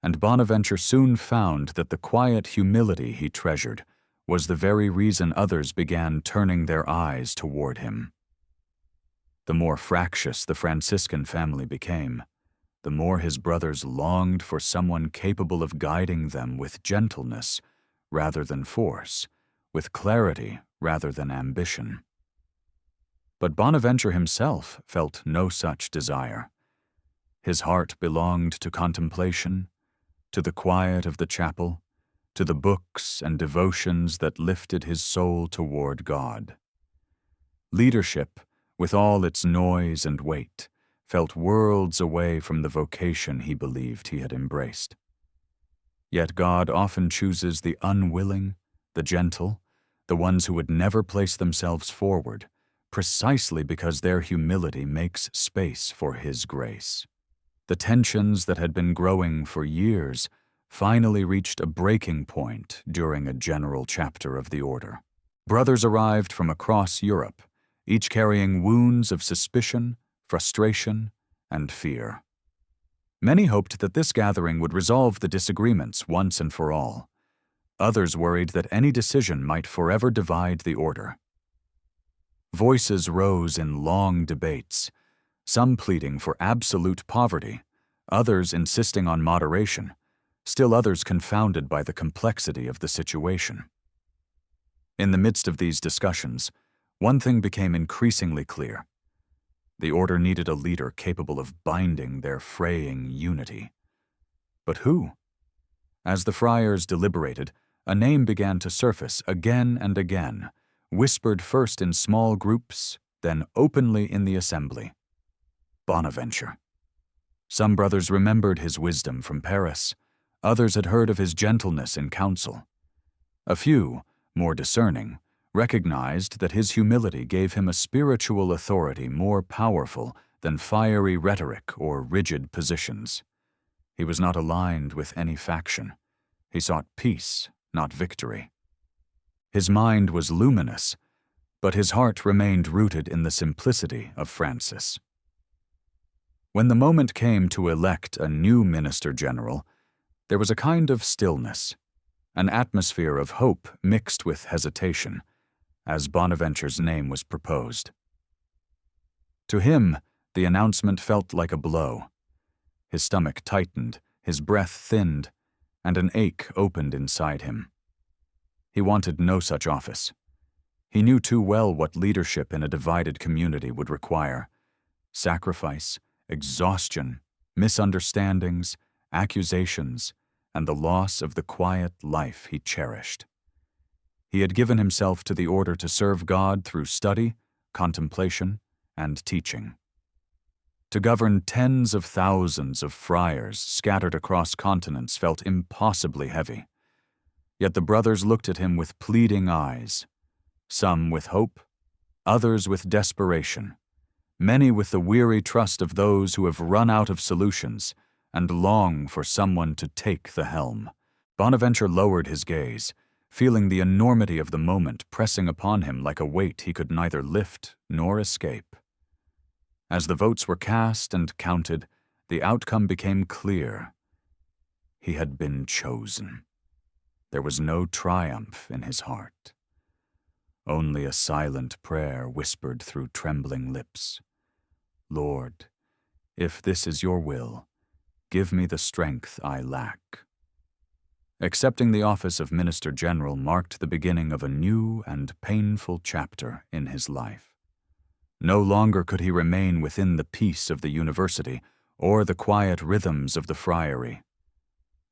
and Bonaventure soon found that the quiet humility he treasured was the very reason others began turning their eyes toward him. The more fractious the Franciscan family became, the more his brothers longed for someone capable of guiding them with gentleness rather than force, with clarity rather than ambition. But Bonaventure himself felt no such desire. His heart belonged to contemplation, to the quiet of the chapel, to the books and devotions that lifted his soul toward God. Leadership, with all its noise and weight, felt worlds away from the vocation he believed he had embraced. Yet God often chooses the unwilling, the gentle, the ones who would never place themselves forward, precisely because their humility makes space for His grace. The tensions that had been growing for years finally reached a breaking point during a general chapter of the order. Brothers arrived from across Europe, each carrying wounds of suspicion, frustration, and fear. Many hoped that this gathering would resolve the disagreements once and for all. Others worried that any decision might forever divide the order. Voices rose in long debates, some pleading for absolute poverty, others insisting on moderation, still others confounded by the complexity of the situation. In the midst of these discussions, one thing became increasingly clear. The order needed a leader capable of binding their fraying unity. But who? As the friars deliberated, a name began to surface again and again, whispered first in small groups, then openly in the assembly. Bonaventure. Some brothers remembered his wisdom from Paris. Others had heard of his gentleness in council. A few, more discerning, recognized that his humility gave him a spiritual authority more powerful than fiery rhetoric or rigid positions. He was not aligned with any faction. He sought peace, not victory. His mind was luminous, but his heart remained rooted in the simplicity of Francis. When the moment came to elect a new minister general, there was a kind of stillness, an atmosphere of hope mixed with hesitation, as Bonaventure's name was proposed. To him, the announcement felt like a blow. His stomach tightened, his breath thinned, and an ache opened inside him. He wanted no such office. He knew too well what leadership in a divided community would require: sacrifice, exhaustion, misunderstandings, accusations, and the loss of the quiet life he cherished. He had given himself to the order to serve God through study, contemplation, and teaching. To govern tens of thousands of friars scattered across continents felt impossibly heavy. Yet the brothers looked at him with pleading eyes, some with hope, others with desperation, many with the weary trust of those who have run out of solutions and long for someone to take the helm. Bonaventure lowered his gaze, feeling the enormity of the moment pressing upon him like a weight he could neither lift nor escape. As the votes were cast and counted, the outcome became clear. He had been chosen. There was no triumph in his heart. Only a silent prayer whispered through trembling lips. Lord, if this is your will, give me the strength I lack. Accepting the office of Minister General marked the beginning of a new and painful chapter in his life. No longer could he remain within the peace of the university or the quiet rhythms of the friary.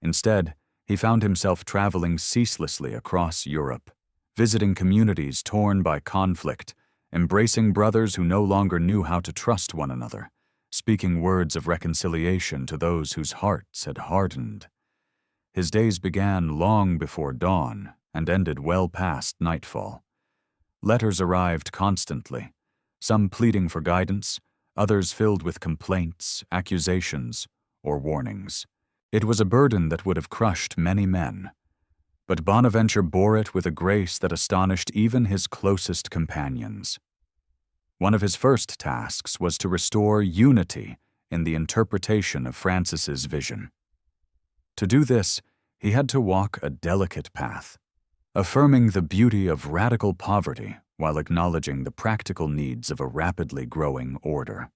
Instead, he found himself traveling ceaselessly across Europe, visiting communities torn by conflict, embracing brothers who no longer knew how to trust one another, speaking words of reconciliation to those whose hearts had hardened. His days began long before dawn and ended well past nightfall. Letters arrived constantly, some pleading for guidance, others filled with complaints, accusations, or warnings. It was a burden that would have crushed many men, but Bonaventure bore it with a grace that astonished even his closest companions. One of his first tasks was to restore unity in the interpretation of Francis's vision. To do this, he had to walk a delicate path, affirming the beauty of radical poverty while acknowledging the practical needs of a rapidly growing order.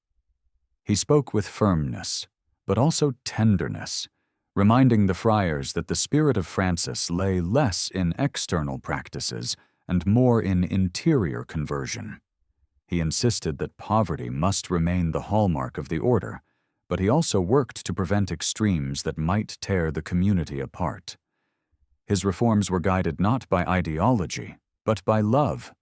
He spoke with firmness, but also tenderness, reminding the friars that the spirit of Francis lay less in external practices and more in interior conversion. He insisted that poverty must remain the hallmark of the order, but he also worked to prevent extremes that might tear the community apart. His reforms were guided not by ideology, but by love.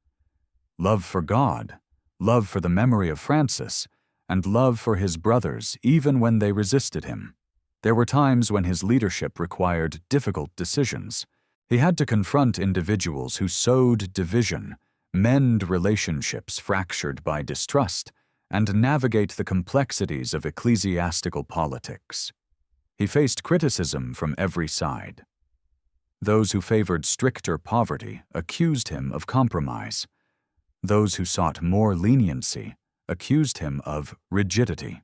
Love for God, love for the memory of Francis, and love for his brothers even when they resisted him. There were times when his leadership required difficult decisions. He had to confront individuals who sowed division, mend relationships fractured by distrust, and navigate the complexities of ecclesiastical politics. He faced criticism from every side. Those who favored stricter poverty accused him of compromise. Those who sought more leniency accused him of rigidity.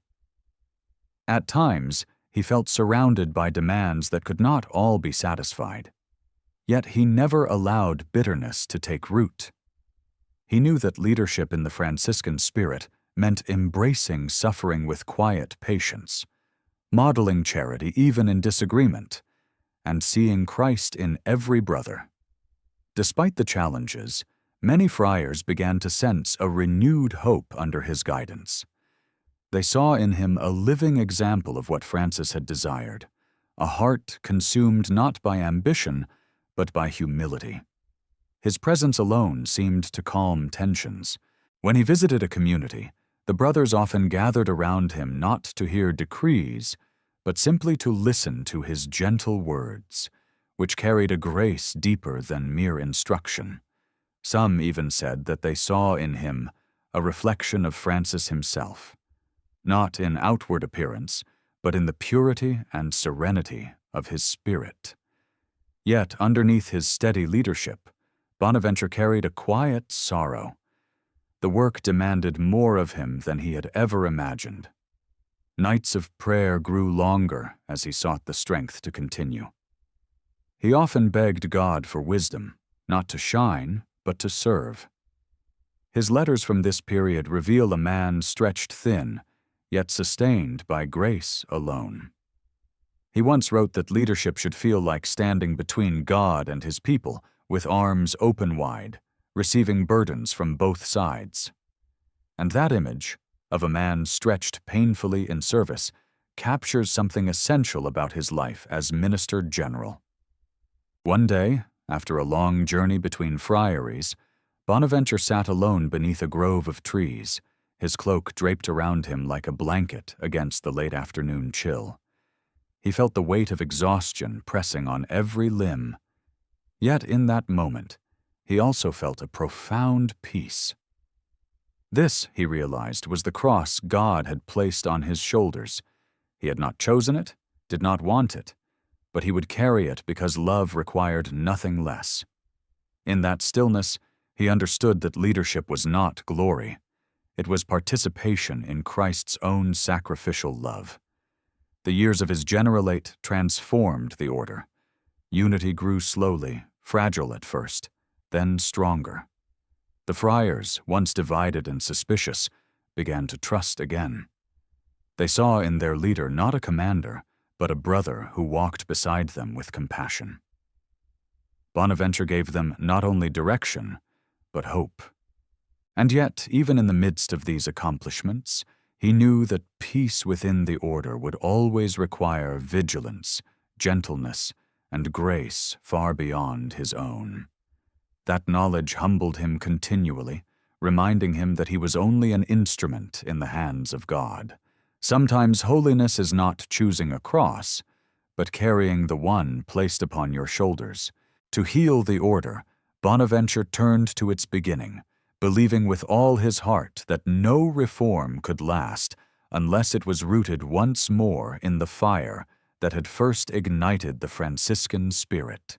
At times, he felt surrounded by demands that could not all be satisfied. Yet he never allowed bitterness to take root. He knew that leadership in the Franciscan spirit meant embracing suffering with quiet patience, modeling charity even in disagreement, and seeing Christ in every brother. Despite the challenges, many friars began to sense a renewed hope under his guidance. They saw in him a living example of what Francis had desired, a heart consumed not by ambition, but by humility. His presence alone seemed to calm tensions. When he visited a community, the brothers often gathered around him not to hear decrees, but simply to listen to his gentle words, which carried a grace deeper than mere instruction. Some even said that they saw in him a reflection of Francis himself, not in outward appearance, but in the purity and serenity of his spirit. Yet, underneath his steady leadership, Bonaventure carried a quiet sorrow. The work demanded more of him than he had ever imagined. Nights of prayer grew longer as he sought the strength to continue. He often begged God for wisdom, not to shine, but to serve. His letters from this period reveal a man stretched thin, yet sustained by grace alone. He once wrote that leadership should feel like standing between God and his people, with arms open wide, receiving burdens from both sides. And that image, of a man stretched painfully in service, captures something essential about his life as minister general. One day, after a long journey between friaries, Bonaventure sat alone beneath a grove of trees, his cloak draped around him like a blanket against the late afternoon chill. He felt the weight of exhaustion pressing on every limb. Yet in that moment, he also felt a profound peace. This, he realized, was the cross God had placed on his shoulders. He had not chosen it, did not want it, but he would carry it because love required nothing less. In that stillness, he understood that leadership was not glory. It was participation in Christ's own sacrificial love. The years of his generalate transformed the order. Unity grew slowly, fragile at first, then stronger. The friars, once divided and suspicious, began to trust again. They saw in their leader not a commander, but a brother who walked beside them with compassion. Bonaventure gave them not only direction, but hope. And yet, even in the midst of these accomplishments, he knew that peace within the order would always require vigilance, gentleness, and grace far beyond his own. That knowledge humbled him continually, reminding him that he was only an instrument in the hands of God. Sometimes holiness is not choosing a cross, but carrying the one placed upon your shoulders. To heal the order, Bonaventure turned to its beginning, believing with all his heart that no reform could last unless it was rooted once more in the fire that had first ignited the Franciscan spirit.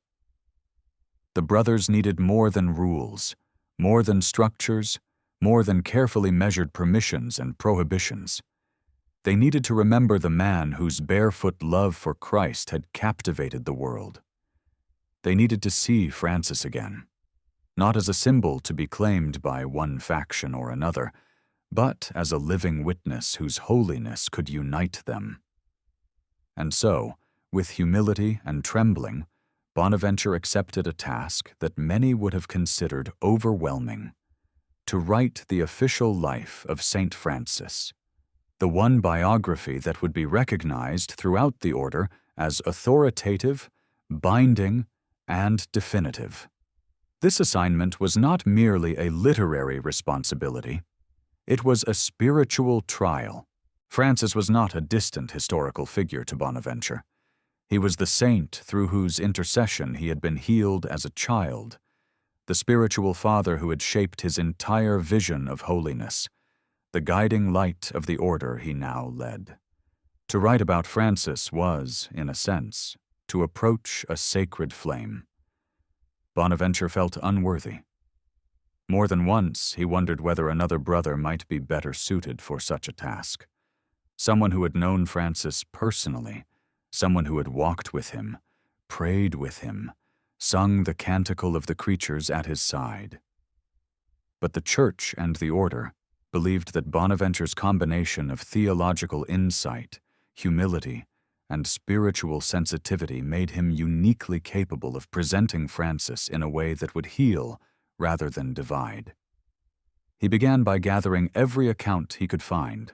The brothers needed more than rules, more than structures, more than carefully measured permissions and prohibitions. They needed to remember the man whose barefoot love for Christ had captivated the world. They needed to see Francis again, not as a symbol to be claimed by one faction or another, but as a living witness whose holiness could unite them. And so, with humility and trembling, Bonaventure accepted a task that many would have considered overwhelming: to write the official life of Saint Francis, the one biography that would be recognized throughout the order as authoritative, binding, and definitive. This assignment was not merely a literary responsibility. It was a spiritual trial. Francis was not a distant historical figure to Bonaventure. He was the saint through whose intercession he had been healed as a child, the spiritual father who had shaped his entire vision of holiness, the guiding light of the order he now led. To write about Francis was, in a sense, to approach a sacred flame. Bonaventure felt unworthy. More than once, he wondered whether another brother might be better suited for such a task. Someone who had known Francis personally, someone who had walked with him, prayed with him, sung the canticle of the creatures at his side. But the Church and the Order believed that Bonaventure's combination of theological insight, humility, and spiritual sensitivity made him uniquely capable of presenting Francis in a way that would heal rather than divide. He began by gathering every account he could find: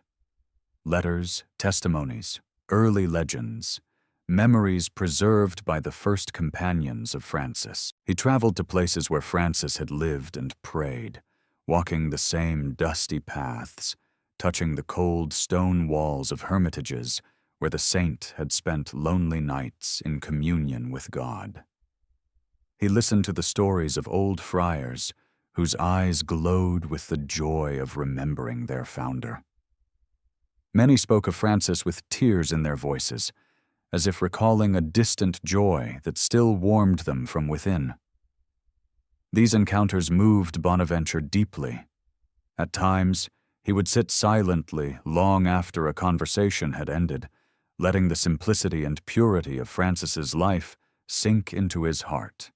letters, testimonies, early legends, memories preserved by the first companions of Francis. He traveled to places where Francis had lived and prayed, walking the same dusty paths, touching the cold stone walls of hermitages where the saint had spent lonely nights in communion with God. He listened to the stories of old friars whose eyes glowed with the joy of remembering their founder. Many spoke of Francis with tears in their voices, as if recalling a distant joy that still warmed them from within. These encounters moved Bonaventure deeply. At times, he would sit silently long after a conversation had ended, letting the simplicity and purity of Francis's life sink into his heart.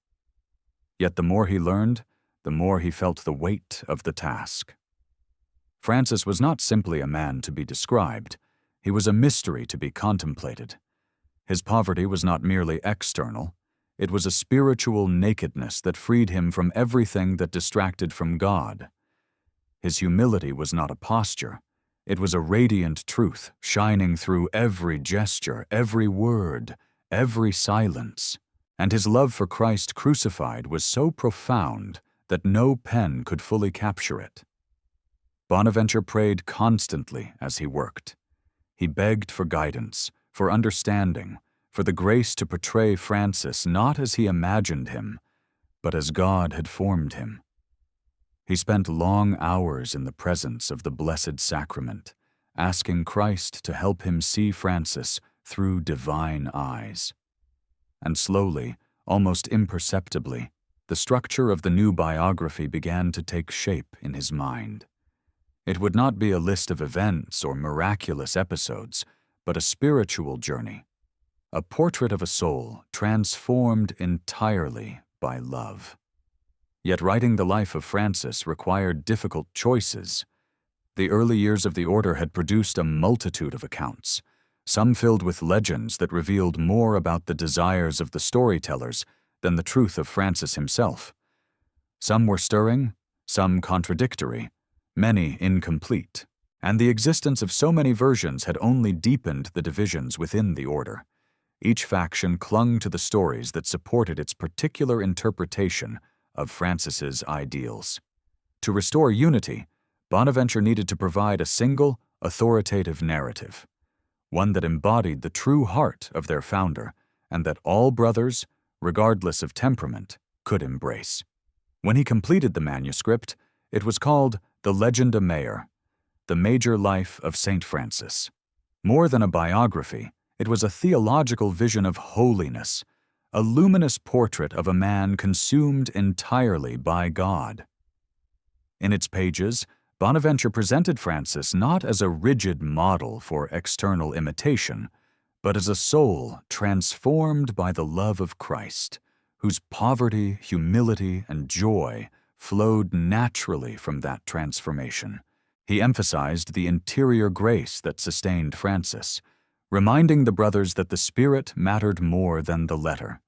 Yet the more he learned, the more he felt the weight of the task. Francis was not simply a man to be described. He was a mystery to be contemplated. His poverty was not merely external. It was a spiritual nakedness that freed him from everything that distracted from God. His humility was not a posture. It was a radiant truth shining through every gesture, every word, every silence. And his love for Christ crucified was so profound that no pen could fully capture it. Bonaventure prayed constantly as he worked. He begged for guidance, for understanding, for the grace to portray Francis not as he imagined him, but as God had formed him. He spent long hours in the presence of the Blessed Sacrament, asking Christ to help him see Francis through divine eyes. And slowly, almost imperceptibly, the structure of the new biography began to take shape in his mind. It would not be a list of events or miraculous episodes, but a spiritual journey, a portrait of a soul transformed entirely by love. Yet writing the life of Francis required difficult choices. The early years of the order had produced a multitude of accounts, some filled with legends that revealed more about the desires of the storytellers than the truth of Francis himself. Some were stirring, some contradictory, many incomplete, and the existence of so many versions had only deepened the divisions within the order. Each faction clung to the stories that supported its particular interpretation of Francis's ideals. To restore unity, Bonaventure needed to provide a single, authoritative narrative, one that embodied the true heart of their founder and that all brothers, regardless of temperament, could embrace. When he completed the manuscript, It was called The Legenda Major, The Major Life of Saint Francis. More than a biography, it was a theological vision of holiness, a luminous portrait of a man consumed entirely by God. In its pages, Bonaventure presented Francis not as a rigid model for external imitation, but as a soul transformed by the love of Christ, whose poverty, humility, and joy flowed naturally from that transformation. He emphasized the interior grace that sustained Francis, reminding the brothers that the spirit mattered more than the letter,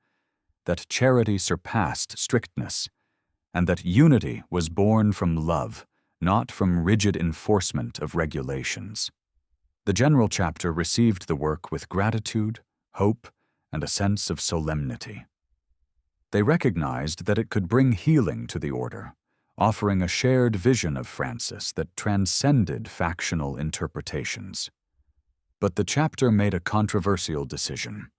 that charity surpassed strictness, and that unity was born from love, not from rigid enforcement of regulations. The general chapter received the work with gratitude, hope, and a sense of solemnity. They recognized that it could bring healing to the order, offering a shared vision of Francis that transcended factional interpretations. But the chapter made a controversial decision.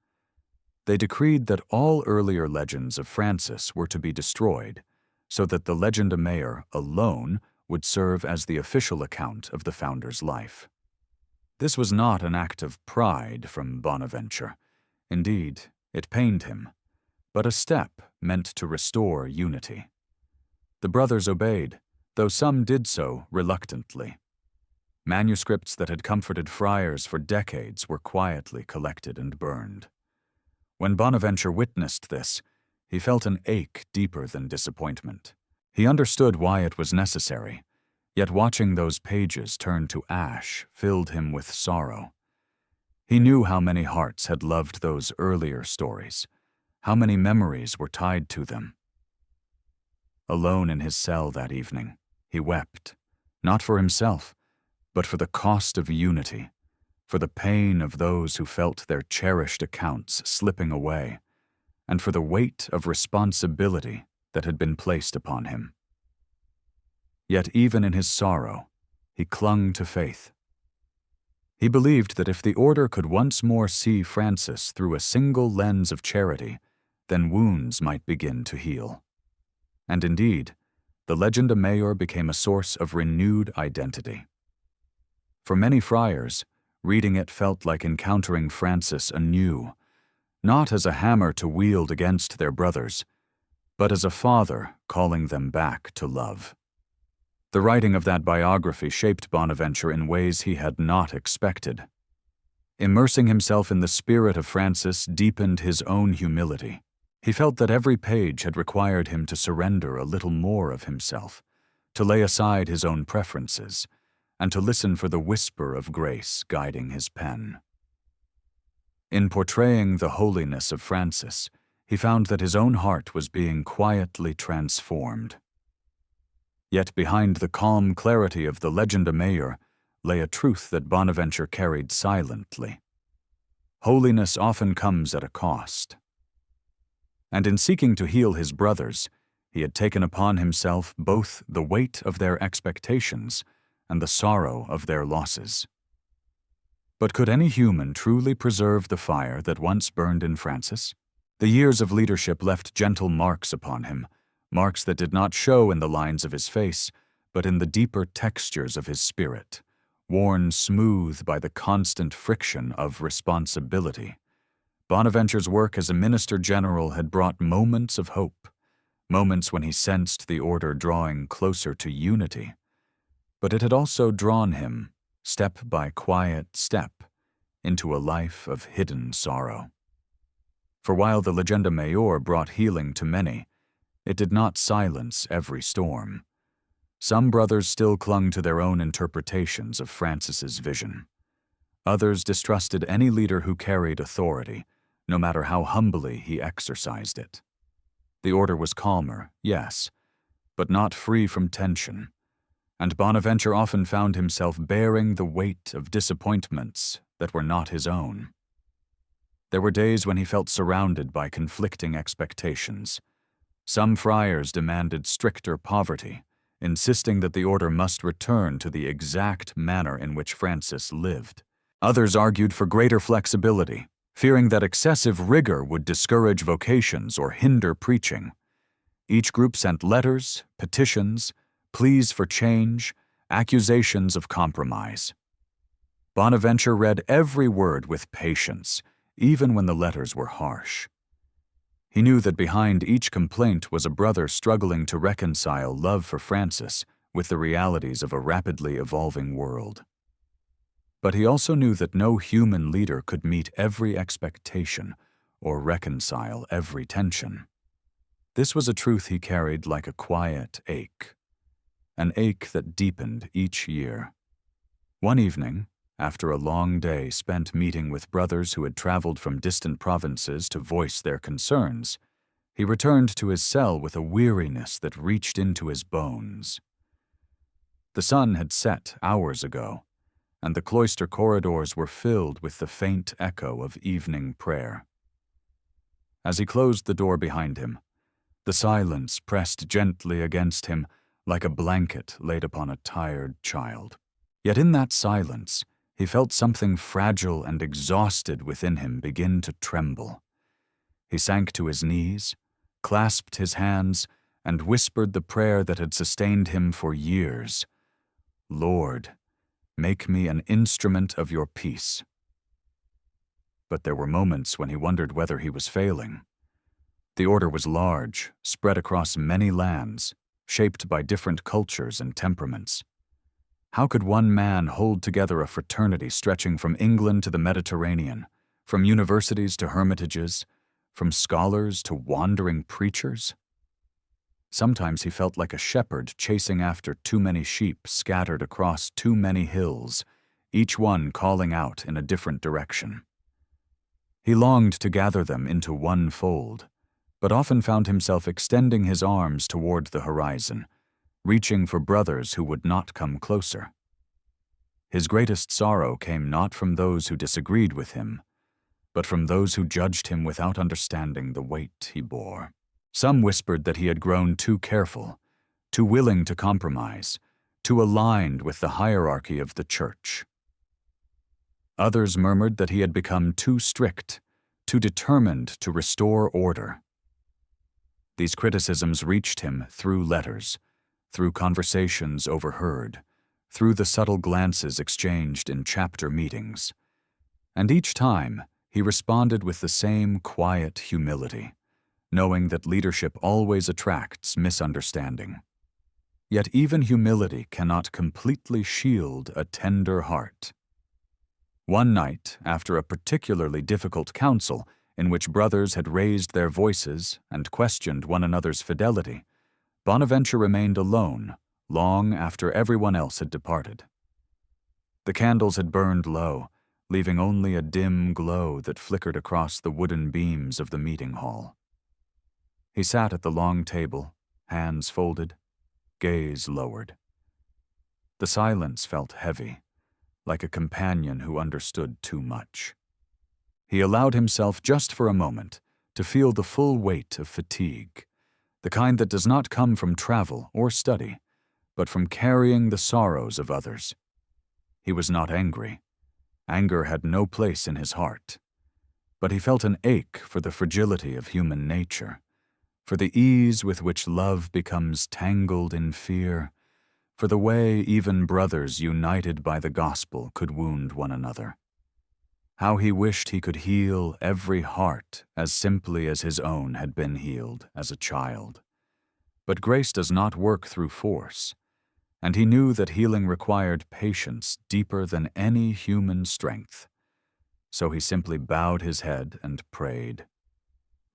They decreed that all earlier legends of Francis were to be destroyed, so that the Legenda Major alone would serve as the official account of the founder's life. This was not an act of pride from Bonaventure. Indeed, it pained him, but a step meant to restore unity. The brothers obeyed, though some did so reluctantly. Manuscripts that had comforted friars for decades were quietly collected and burned. When Bonaventure witnessed this, he felt an ache deeper than disappointment. He understood why it was necessary, yet watching those pages turn to ash filled him with sorrow. He knew how many hearts had loved those earlier stories, how many memories were tied to them. Alone in his cell that evening, he wept, not for himself, but for the cost of unity, for the pain of those who felt their cherished accounts slipping away, and for the weight of responsibility that had been placed upon him. Yet even in his sorrow, he clung to faith. He believed that if the order could once more see Francis through a single lens of charity, then wounds might begin to heal. And indeed, the Legenda Major became a source of renewed identity. For many friars, reading it felt like encountering Francis anew, not as a hammer to wield against their brothers, but as a father calling them back to love. The writing of that biography shaped Bonaventure in ways he had not expected. Immersing himself in the spirit of Francis deepened his own humility. He felt that every page had required him to surrender a little more of himself, to lay aside his own preferences, and to listen for the whisper of grace guiding his pen. In portraying the holiness of Francis, he found that his own heart was being quietly transformed. Yet behind the calm clarity of the Legenda Major lay a truth that Bonaventure carried silently. Holiness often comes at a cost. And in seeking to heal his brothers, he had taken upon himself both the weight of their expectations and the sorrow of their losses. But could any human truly preserve the fire that once burned in Francis? The years of leadership left gentle marks upon him, marks that did not show in the lines of his face, but in the deeper textures of his spirit, worn smooth by the constant friction of responsibility. Bonaventure's work as a minister general had brought moments of hope, moments when he sensed the order drawing closer to unity. But it had also drawn him, step by quiet step, into a life of hidden sorrow. For while the Legenda Major brought healing to many, it did not silence every storm. Some brothers still clung to their own interpretations of Francis's vision. Others distrusted any leader who carried authority, no matter how humbly he exercised it. The order was calmer, yes, but not free from tension, and Bonaventure often found himself bearing the weight of disappointments that were not his own. There were days when he felt surrounded by conflicting expectations. Some friars demanded stricter poverty, insisting that the order must return to the exact manner in which Francis lived. Others argued for greater flexibility, fearing that excessive rigor would discourage vocations or hinder preaching. Each group sent letters, petitions, pleas for change, accusations of compromise. Bonaventure read every word with patience, even when the letters were harsh. He knew that behind each complaint was a brother struggling to reconcile love for Francis with the realities of a rapidly evolving world. But he also knew that no human leader could meet every expectation or reconcile every tension. This was a truth he carried like a quiet ache, an ache that deepened each year. One evening, after a long day spent meeting with brothers who had traveled from distant provinces to voice their concerns, he returned to his cell with a weariness that reached into his bones. The sun had set hours ago, and the cloister corridors were filled with the faint echo of evening prayer. As he closed the door behind him, the silence pressed gently against him like a blanket laid upon a tired child. Yet in that silence, he felt something fragile and exhausted within him begin to tremble. He sank to his knees, clasped his hands, and whispered the prayer that had sustained him for years. "Lord, make me an instrument of your peace." But there were moments when he wondered whether he was failing. The order was large, spread across many lands, shaped by different cultures and temperaments. How could one man hold together a fraternity stretching from England to the Mediterranean, from universities to hermitages, from scholars to wandering preachers? Sometimes he felt like a shepherd chasing after too many sheep scattered across too many hills, each one calling out in a different direction. He longed to gather them into one fold, but often found himself extending his arms toward the horizon, reaching for brothers who would not come closer. His greatest sorrow came not from those who disagreed with him, but from those who judged him without understanding the weight he bore. Some whispered that he had grown too careful, too willing to compromise, too aligned with the hierarchy of the church. Others murmured that he had become too strict, too determined to restore order. These criticisms reached him through letters, through conversations overheard, through the subtle glances exchanged in chapter meetings. And each time, he responded with the same quiet humility, knowing that leadership always attracts misunderstanding. Yet even humility cannot completely shield a tender heart. One night, after a particularly difficult council in which brothers had raised their voices and questioned one another's fidelity, Bonaventure remained alone long after everyone else had departed. The candles had burned low, leaving only a dim glow that flickered across the wooden beams of the meeting hall. He sat at the long table, hands folded, gaze lowered. The silence felt heavy, like a companion who understood too much. He allowed himself just for a moment to feel the full weight of fatigue, the kind that does not come from travel or study, but from carrying the sorrows of others. He was not angry. Anger had no place in his heart. But he felt an ache for the fragility of human nature, for the ease with which love becomes tangled in fear, for the way even brothers united by the gospel could wound one another. How he wished he could heal every heart as simply as his own had been healed as a child. But grace does not work through force, and he knew that healing required patience deeper than any human strength. So he simply bowed his head and prayed,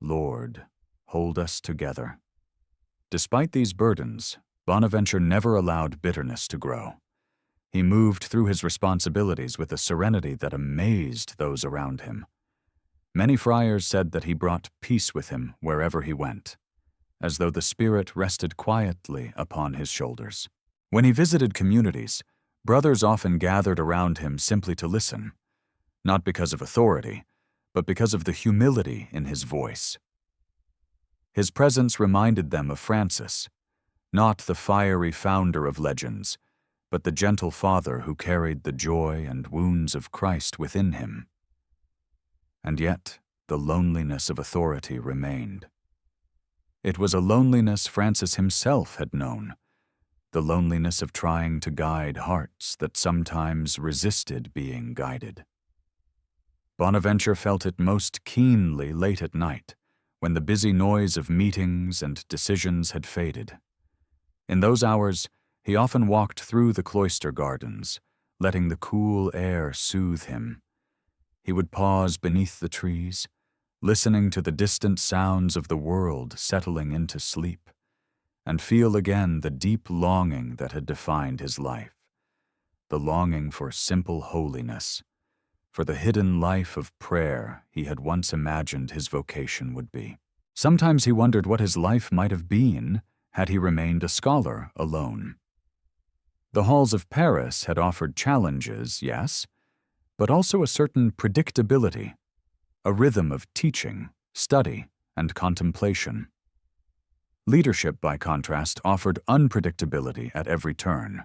"Lord, hold us together." Despite these burdens, Bonaventure never allowed bitterness to grow. He moved through his responsibilities with a serenity that amazed those around him. Many friars said that he brought peace with him wherever he went, as though the Spirit rested quietly upon his shoulders. When he visited communities, brothers often gathered around him simply to listen, not because of authority, but because of the humility in his voice. His presence reminded them of Francis, not the fiery founder of legends, but the gentle father who carried the joy and wounds of Christ within him. And yet, the loneliness of authority remained. It was a loneliness Francis himself had known, the loneliness of trying to guide hearts that sometimes resisted being guided. Bonaventure felt it most keenly late at night, when the busy noise of meetings and decisions had faded. In those hours, he often walked through the cloister gardens, letting the cool air soothe him. He would pause beneath the trees, listening to the distant sounds of the world settling into sleep, and feel again the deep longing that had defined his life, the longing for simple holiness, for the hidden life of prayer he had once imagined his vocation would be. Sometimes he wondered what his life might have been had he remained a scholar alone. The halls of Paris had offered challenges, yes, but also a certain predictability, a rhythm of teaching, study, and contemplation. Leadership, by contrast, offered unpredictability at every turn.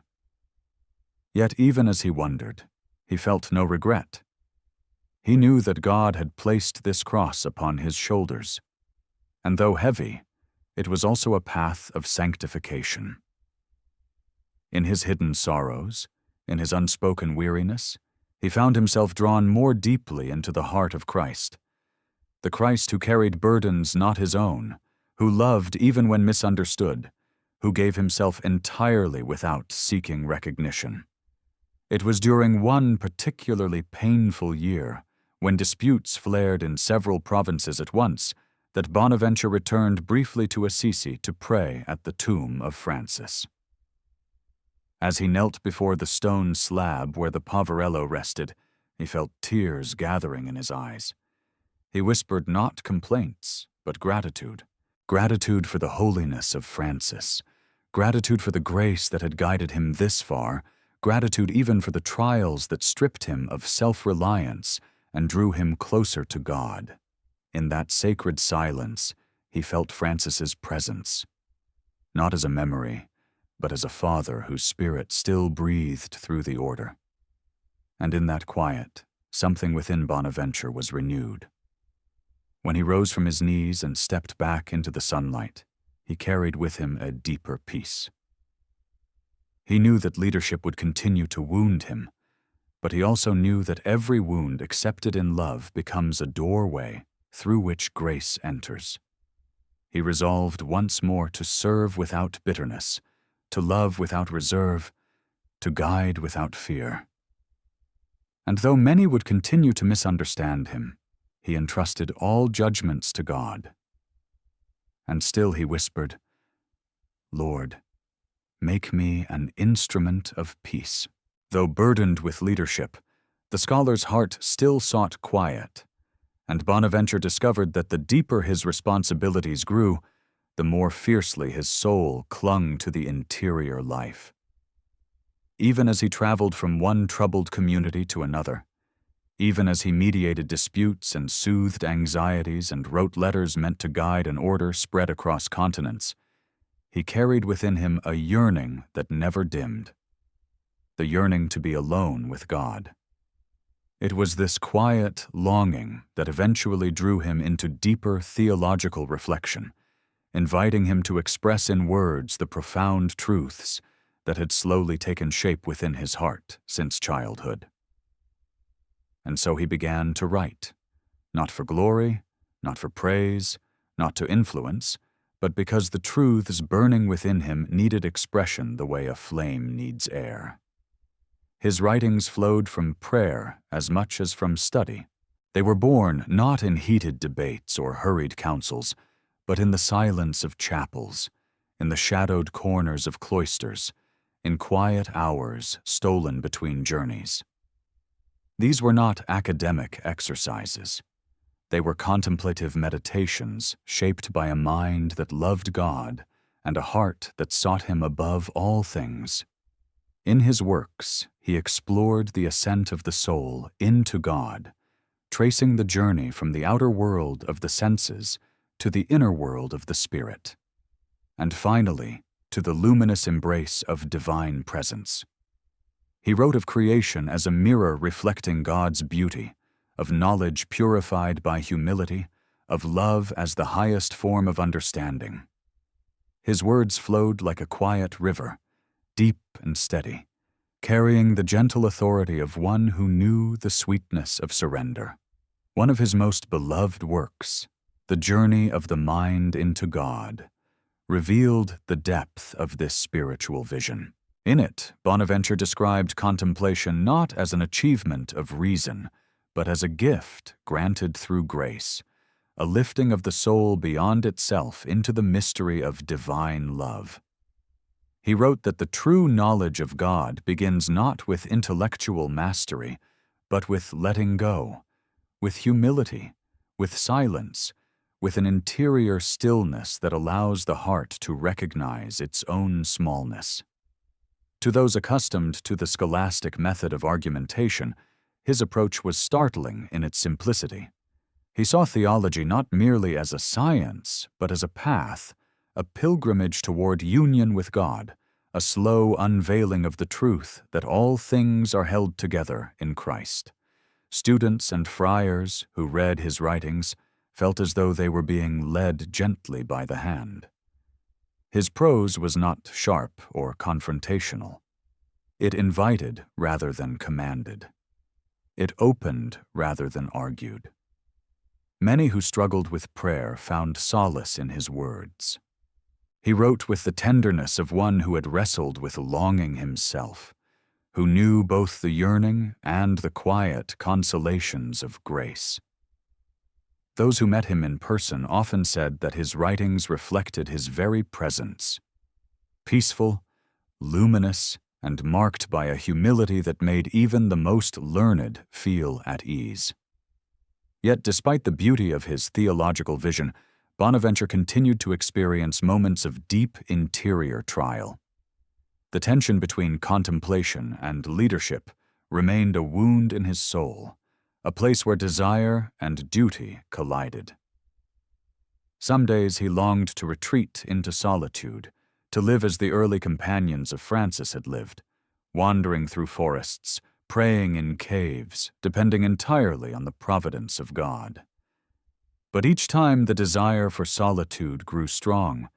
Yet even as he wondered, he felt no regret. He knew that God had placed this cross upon his shoulders, and though heavy, it was also a path of sanctification. In his hidden sorrows, in his unspoken weariness, he found himself drawn more deeply into the heart of Christ, the Christ who carried burdens not his own, who loved even when misunderstood, who gave himself entirely without seeking recognition. It was during one particularly painful year, when disputes flared in several provinces at once, that Bonaventure returned briefly to Assisi to pray at the tomb of Francis. As he knelt before the stone slab where the Poverello rested, he felt tears gathering in his eyes. He whispered not complaints, but gratitude. Gratitude for the holiness of Francis, gratitude for the grace that had guided him this far, gratitude even for the trials that stripped him of self-reliance and drew him closer to God. In that sacred silence, he felt Francis's presence, not as a memory, but as a father whose spirit still breathed through the order. And in that quiet, something within Bonaventure was renewed. When he rose from his knees and stepped back into the sunlight, he carried with him a deeper peace. He knew that leadership would continue to wound him, but he also knew that every wound accepted in love becomes a doorway through which grace enters. He resolved once more to serve without bitterness, to love without reserve, to guide without fear. And though many would continue to misunderstand him, he entrusted all judgments to God. And still he whispered, "Lord, make me an instrument of peace." Though burdened with leadership, the scholar's heart still sought quiet, and Bonaventure discovered that the deeper his responsibilities grew, the more fiercely his soul clung to the interior life. Even as he traveled from one troubled community to another, even as he mediated disputes and soothed anxieties and wrote letters meant to guide an order spread across continents, he carried within him a yearning that never dimmed, the yearning to be alone with God. It was this quiet longing that eventually drew him into deeper theological reflection, inviting him to express in words the profound truths that had slowly taken shape within his heart since childhood. And so he began to write, not for glory, not for praise, not to influence, but because the truths burning within him needed expression the way a flame needs air. His writings flowed from prayer as much as from study. They were born not in heated debates or hurried councils, but in the silence of chapels, in the shadowed corners of cloisters, in quiet hours stolen between journeys. These were not academic exercises. They were contemplative meditations shaped by a mind that loved God and a heart that sought Him above all things. In his works, he explored the ascent of the soul into God, tracing the journey from the outer world of the senses to the inner world of the spirit, and finally, to the luminous embrace of divine presence. He wrote of creation as a mirror reflecting God's beauty, of knowledge purified by humility, of love as the highest form of understanding. His words flowed like a quiet river, deep and steady, carrying the gentle authority of one who knew the sweetness of surrender. One of his most beloved works, The Journey of the Mind into God, revealed the depth of this spiritual vision. In it, Bonaventure described contemplation not as an achievement of reason, but as a gift granted through grace, a lifting of the soul beyond itself into the mystery of divine love. He wrote that the true knowledge of God begins not with intellectual mastery, but with letting go, with humility, with silence, with an interior stillness that allows the heart to recognize its own smallness. To those accustomed to the scholastic method of argumentation, his approach was startling in its simplicity. He saw theology not merely as a science, but as a path, a pilgrimage toward union with God, a slow unveiling of the truth that all things are held together in Christ. Students and friars who read his writings felt as though they were being led gently by the hand. His prose was not sharp or confrontational. It invited rather than commanded. It opened rather than argued. Many who struggled with prayer found solace in his words. He wrote with the tenderness of one who had wrestled with longing himself, who knew both the yearning and the quiet consolations of grace. Those who met him in person often said that his writings reflected his very presence, peaceful, luminous, and marked by a humility that made even the most learned feel at ease. Yet despite the beauty of his theological vision, Bonaventure continued to experience moments of deep interior trial. The tension between contemplation and leadership remained a wound in his soul, a place where desire and duty collided. Some days he longed to retreat into solitude, to live as the early companions of Francis had lived, wandering through forests, praying in caves, depending entirely on the providence of God. But each time the desire for solitude grew strong,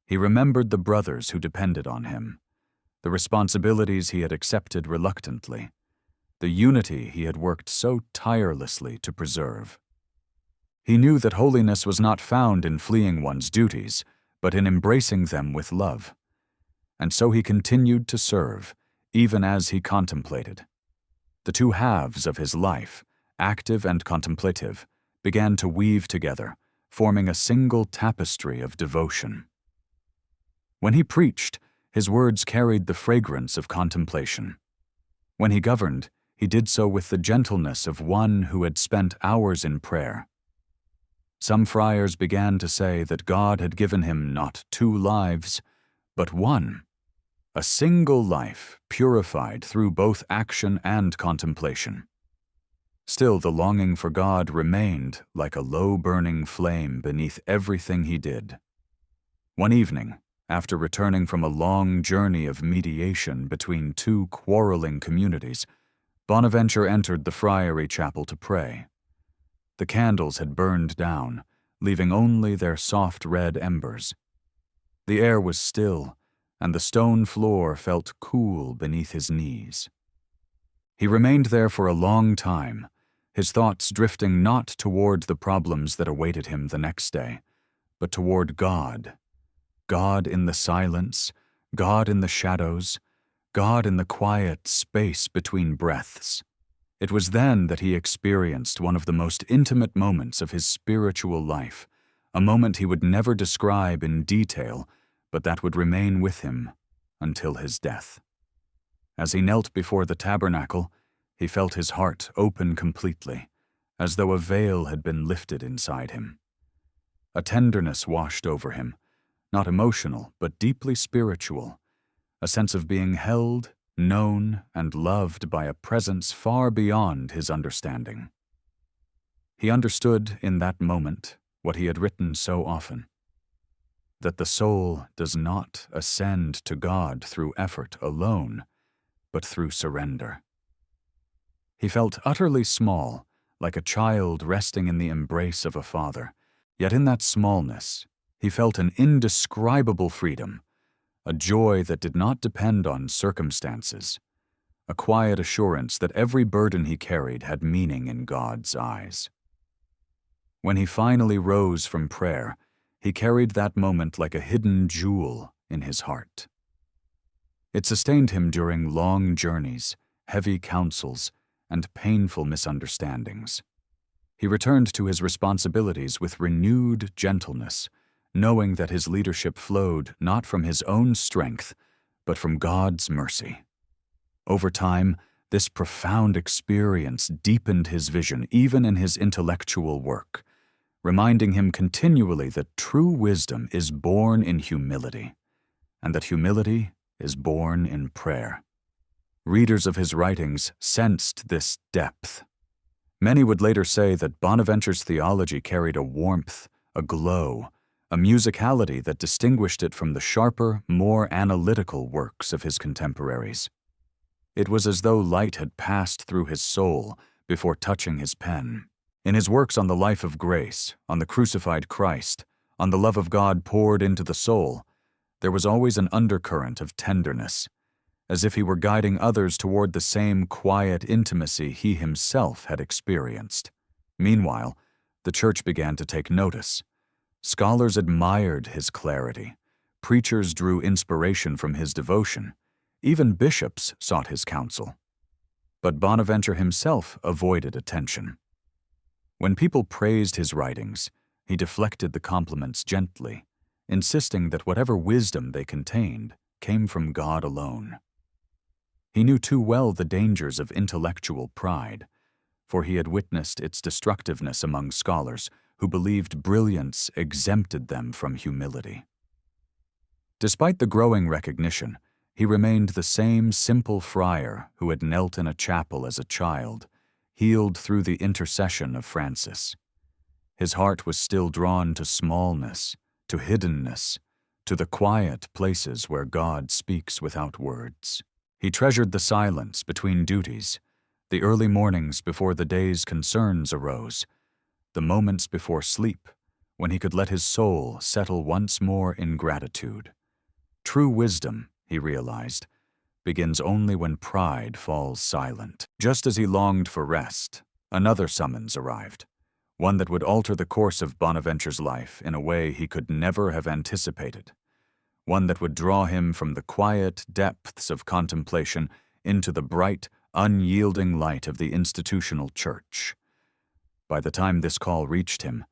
he remembered the brothers who depended on him, the responsibilities he had accepted reluctantly, the unity he had worked so tirelessly to preserve. He knew that holiness was not found in fleeing one's duties, but in embracing them with love. And so he continued to serve, even as he contemplated. The two halves of his life, active and contemplative, began to weave together, forming a single tapestry of devotion. When he preached, his words carried the fragrance of contemplation. When he governed, he did so with the gentleness of one who had spent hours in prayer. Some friars began to say that God had given him not 2 lives, but one, a single life purified through both action and contemplation. Still, the longing for God remained like a low-burning flame beneath everything he did. One evening, after returning from a long journey of mediation between 2 quarreling communities, Bonaventure entered the friary chapel to pray. The candles had burned down, leaving only their soft red embers. The air was still, and the stone floor felt cool beneath his knees. He remained there for a long time, his thoughts drifting not toward the problems that awaited him the next day, but toward God. God in the silence, God in the shadows, God in the quiet space between breaths. It was then that he experienced one of the most intimate moments of his spiritual life, a moment he would never describe in detail, but that would remain with him until his death. As he knelt before the tabernacle, he felt his heart open completely, as though a veil had been lifted inside him. A tenderness washed over him, not emotional, but deeply spiritual, a sense of being held, known, and loved by a presence far beyond his understanding. He understood in that moment what he had written so often, that the soul does not ascend to God through effort alone, but through surrender. He felt utterly small, like a child resting in the embrace of a father, yet in that smallness, he felt an indescribable freedom, a joy that did not depend on circumstances, a quiet assurance that every burden he carried had meaning in God's eyes. When he finally rose from prayer, he carried that moment like a hidden jewel in his heart. It sustained him during long journeys, heavy counsels, and painful misunderstandings. He returned to his responsibilities with renewed gentleness, knowing that his leadership flowed not from his own strength, but from God's mercy. Over time, this profound experience deepened his vision even in his intellectual work, reminding him continually that true wisdom is born in humility, and that humility is born in prayer. Readers of his writings sensed this depth. Many would later say that Bonaventure's theology carried a warmth, a glow, a musicality that distinguished it from the sharper, more analytical works of his contemporaries. It was as though light had passed through his soul before touching his pen. In his works on the life of grace, on the crucified Christ, on the love of God poured into the soul, there was always an undercurrent of tenderness, as if he were guiding others toward the same quiet intimacy he himself had experienced. Meanwhile, the Church began to take notice. Scholars admired his clarity. Preachers drew inspiration from his devotion. Even bishops sought his counsel. But Bonaventure himself avoided attention. When people praised his writings, he deflected the compliments gently, insisting that whatever wisdom they contained came from God alone. He knew too well the dangers of intellectual pride, for he had witnessed its destructiveness among scholars who believed brilliance exempted them from humility. Despite the growing recognition, he remained the same simple friar who had knelt in a chapel as a child, healed through the intercession of Francis. His heart was still drawn to smallness, to hiddenness, to the quiet places where God speaks without words. He treasured the silence between duties, the early mornings before the day's concerns arose, the moments before sleep, when he could let his soul settle once more in gratitude. True wisdom, he realized, begins only when pride falls silent. Just as he longed for rest, another summons arrived, one that would alter the course of Bonaventure's life in a way he could never have anticipated, one that would draw him from the quiet depths of contemplation into the bright, unyielding light of the institutional church. By the time this call reached him,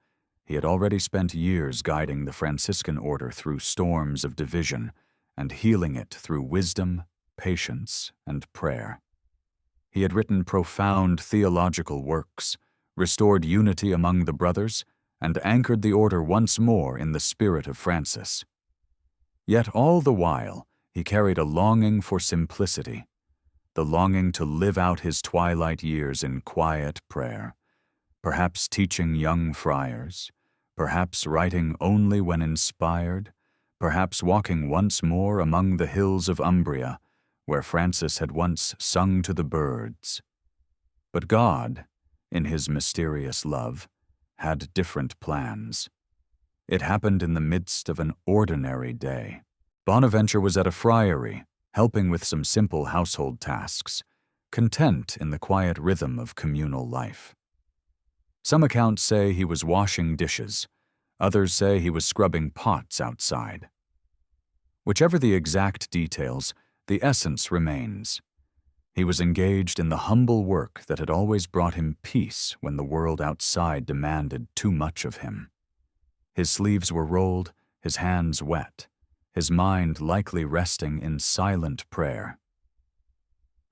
he had already spent years guiding the Franciscan Order through storms of division and healing it through wisdom, patience, and prayer. He had written profound theological works, restored unity among the brothers, and anchored the order once more in the spirit of Francis. Yet all the while, he carried a longing for simplicity, the longing to live out his twilight years in quiet prayer, perhaps teaching young friars, perhaps writing only when inspired, perhaps walking once more among the hills of Umbria, where Francis had once sung to the birds. But God, in his mysterious love, had different plans. It happened in the midst of an ordinary day. Bonaventure was at a friary, helping with some simple household tasks, content in the quiet rhythm of communal life. Some accounts say he was washing dishes, others say he was scrubbing pots outside. Whichever the exact details, the essence remains. He was engaged in the humble work that had always brought him peace when the world outside demanded too much of him. His sleeves were rolled, his hands wet, his mind likely resting in silent prayer.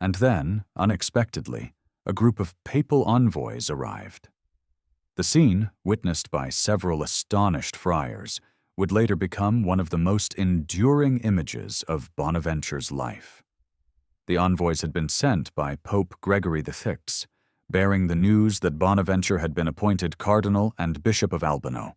And then, unexpectedly, a group of papal envoys arrived. The scene, witnessed by several astonished friars, would later become one of the most enduring images of Bonaventure's life. The envoys had been sent by Pope Gregory VI, bearing the news that Bonaventure had been appointed Cardinal and Bishop of Albano.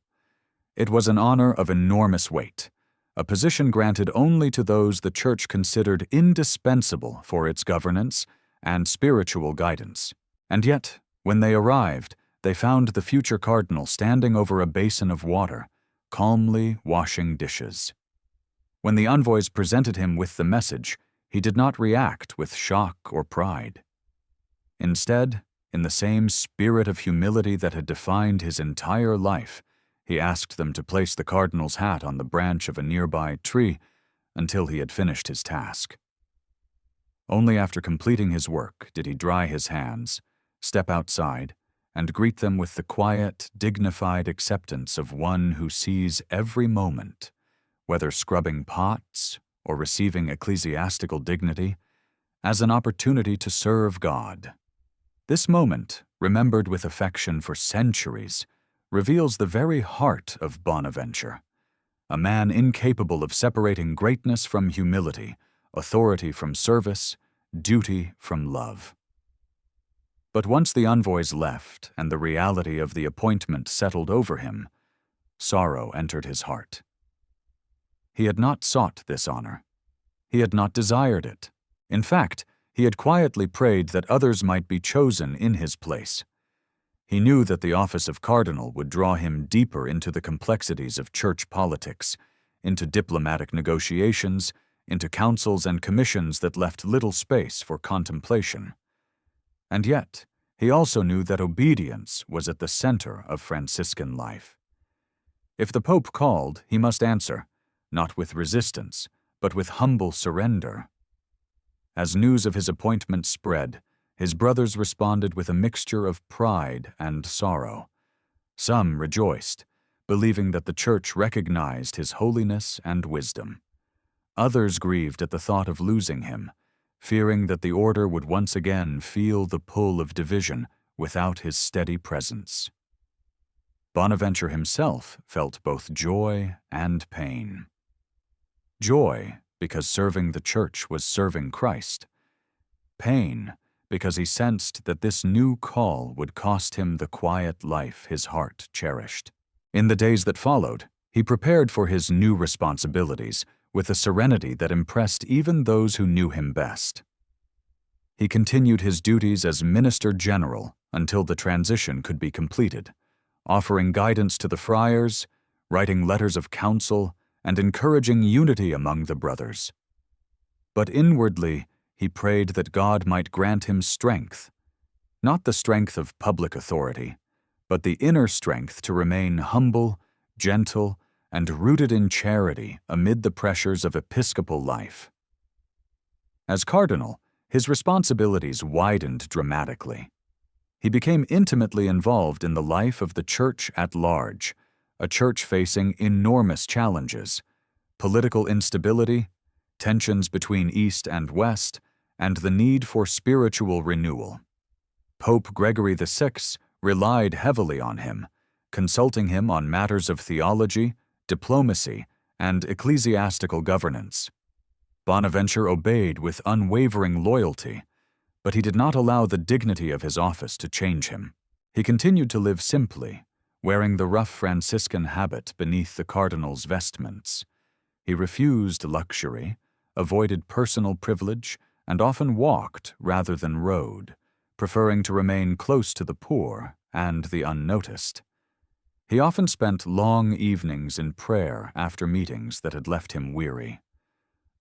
It was an honor of enormous weight, a position granted only to those the Church considered indispensable for its governance and spiritual guidance. And yet, when they arrived, they found the future cardinal standing over a basin of water, calmly washing dishes. When the envoys presented him with the message, he did not react with shock or pride. Instead, in the same spirit of humility that had defined his entire life, he asked them to place the cardinal's hat on the branch of a nearby tree until he had finished his task. Only after completing his work did he dry his hands, step outside, and greet them with the quiet, dignified acceptance of one who sees every moment, whether scrubbing pots or receiving ecclesiastical dignity, as an opportunity to serve God. This moment, remembered with affection for centuries, reveals the very heart of Bonaventure, a man incapable of separating greatness from humility, authority from service, duty from love. But once the envoys left and the reality of the appointment settled over him, sorrow entered his heart. He had not sought this honor. He had not desired it. In fact, he had quietly prayed that others might be chosen in his place. He knew that the office of cardinal would draw him deeper into the complexities of church politics, into diplomatic negotiations, into councils and commissions that left little space for contemplation. And yet, he also knew that obedience was at the center of Franciscan life. If the Pope called, he must answer, not with resistance, but with humble surrender. As news of his appointment spread, his brothers responded with a mixture of pride and sorrow. Some rejoiced, believing that the Church recognized his holiness and wisdom. Others grieved at the thought of losing him, fearing that the order would once again feel the pull of division without his steady presence. Bonaventure himself felt both joy and pain. Joy, because serving the Church was serving Christ. Pain, because he sensed that this new call would cost him the quiet life his heart cherished. In the days that followed, he prepared for his new responsibilities with a serenity that impressed even those who knew him best. He continued his duties as Minister General until the transition could be completed, offering guidance to the friars, writing letters of counsel, and encouraging unity among the brothers. But inwardly, he prayed that God might grant him strength, not the strength of public authority, but the inner strength to remain humble, gentle, and rooted in charity amid the pressures of episcopal life. As cardinal, his responsibilities widened dramatically. He became intimately involved in the life of the Church at large, a church facing enormous challenges: political instability, tensions between East and West, and the need for spiritual renewal. Pope Gregory VI relied heavily on him, consulting him on matters of theology, diplomacy, and ecclesiastical governance. Bonaventure obeyed with unwavering loyalty, but he did not allow the dignity of his office to change him. He continued to live simply, wearing the rough Franciscan habit beneath the cardinal's vestments. He refused luxury, avoided personal privilege, and often walked rather than rode, preferring to remain close to the poor and the unnoticed. He often spent long evenings in prayer after meetings that had left him weary.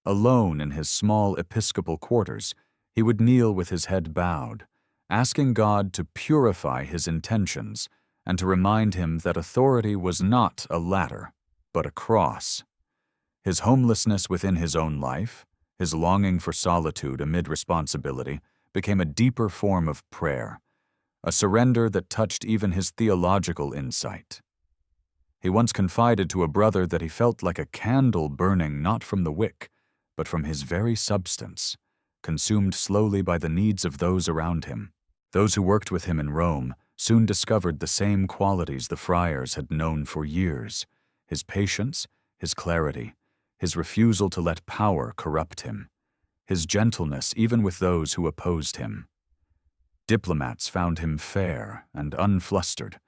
Alone in his small episcopal quarters, he would kneel with his head bowed, asking God to purify his intentions and to remind him that authority was not a ladder, but a cross. His homelessness within his own life, his longing for solitude amid responsibility, became a deeper form of prayer, a surrender that touched even his theological insight. He once confided to a brother that he felt like a candle burning not from the wick, but from his very substance, consumed slowly by the needs of those around him. Those who worked with him in Rome soon discovered the same qualities the friars had known for years: his patience, his clarity, his refusal to let power corrupt him, his gentleness even with those who opposed him. Diplomats found him fair and unflustered.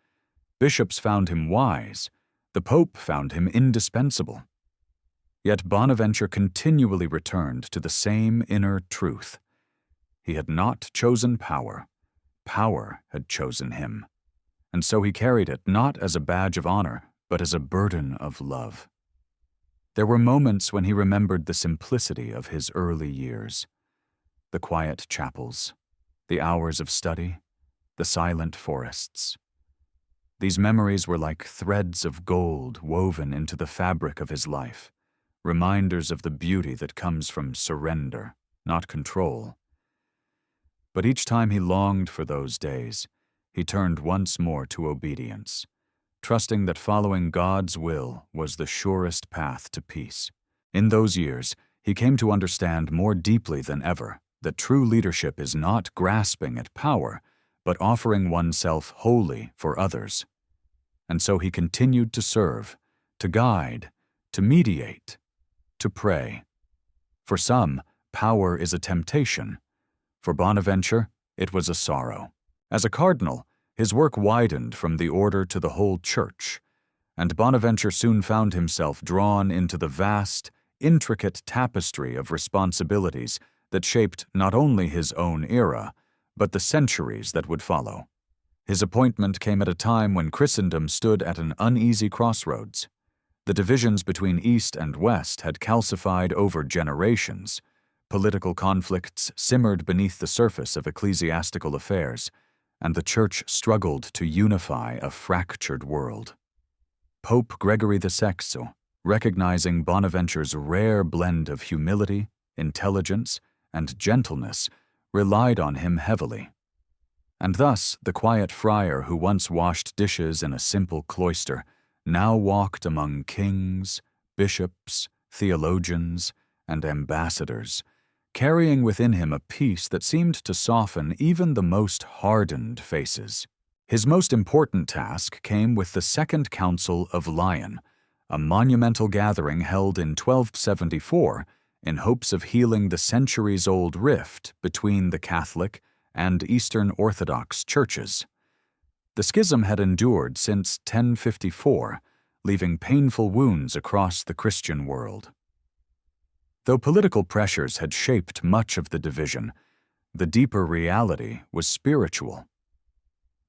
Bishops found him wise. The Pope found him indispensable. Yet Bonaventure continually returned to the same inner truth. He had not chosen power. Power had chosen him. And so he carried it not as a badge of honor, but as a burden of love. There were moments when he remembered the simplicity of his early years, the quiet chapels, the hours of study, the silent forests. These memories were like threads of gold woven into the fabric of his life, reminders of the beauty that comes from surrender, not control. But each time he longed for those days, he turned once more to obedience, trusting that following God's will was the surest path to peace. In those years, he came to understand more deeply than ever that true leadership is not grasping at power, but offering oneself wholly for others. And so he continued to serve, to guide, to mediate, to pray. For some, power is a temptation. For Bonaventure, it was a sorrow. As a cardinal, his work widened from the order to the whole church, and Bonaventure soon found himself drawn into the vast, intricate tapestry of responsibilities that shaped not only his own era, but the centuries that would follow. His appointment came at a time when Christendom stood at an uneasy crossroads. The divisions between East and West had calcified over generations. Political conflicts simmered beneath the surface of ecclesiastical affairs, and the Church struggled to unify a fractured world. Pope Gregory VI, recognizing Bonaventure's rare blend of humility, intelligence, and gentleness, relied on him heavily. And thus, the quiet friar who once washed dishes in a simple cloister now walked among kings, bishops, theologians, and ambassadors, carrying within him a peace that seemed to soften even the most hardened faces. His most important task came with the Second Council of Lyon, a monumental gathering held in 1274 in hopes of healing the centuries-old rift between the Catholic and Eastern Orthodox churches. The schism had endured since 1054, leaving painful wounds across the Christian world. Though political pressures had shaped much of the division, the deeper reality was spiritual.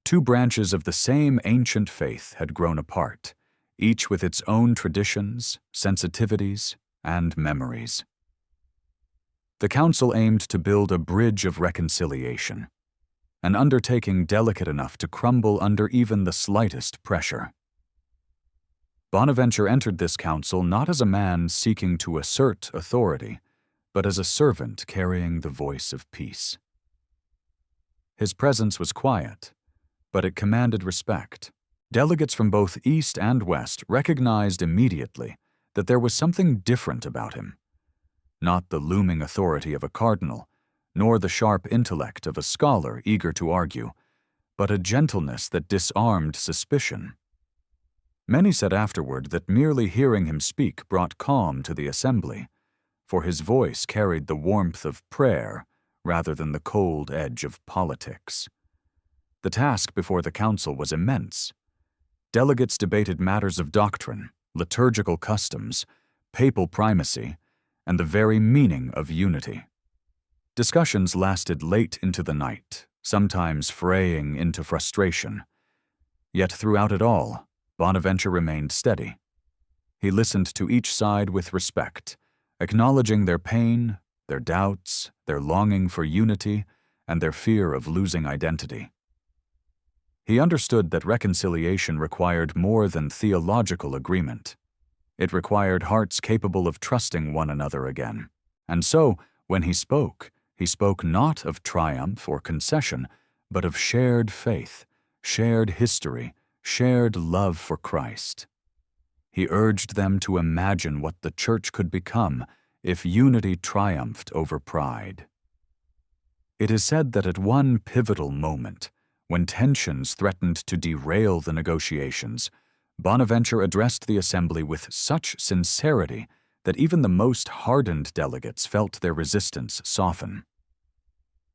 Two branches of the same ancient faith had grown apart, each with its own traditions, sensitivities, and memories. The council aimed to build a bridge of reconciliation, an undertaking delicate enough to crumble under even the slightest pressure. Bonaventure entered this council not as a man seeking to assert authority, but as a servant carrying the voice of peace. His presence was quiet, but it commanded respect. Delegates from both East and West recognized immediately that there was something different about him. Not the looming authority of a cardinal, nor the sharp intellect of a scholar eager to argue, but a gentleness that disarmed suspicion. Many said afterward that merely hearing him speak brought calm to the assembly, for his voice carried the warmth of prayer rather than the cold edge of politics. The task before the council was immense. Delegates debated matters of doctrine, liturgical customs, papal primacy, and the very meaning of unity. Discussions lasted late into the night, sometimes fraying into frustration. Yet throughout it all, Bonaventure remained steady. He listened to each side with respect, acknowledging their pain, their doubts, their longing for unity, and their fear of losing identity. He understood that reconciliation required more than theological agreement. It required hearts capable of trusting one another again. And so, when he spoke not of triumph or concession, but of shared faith, shared history, shared love for Christ. He urged them to imagine what the Church could become if unity triumphed over pride. It is said that at one pivotal moment, when tensions threatened to derail the negotiations, Bonaventure addressed the assembly with such sincerity that even the most hardened delegates felt their resistance soften.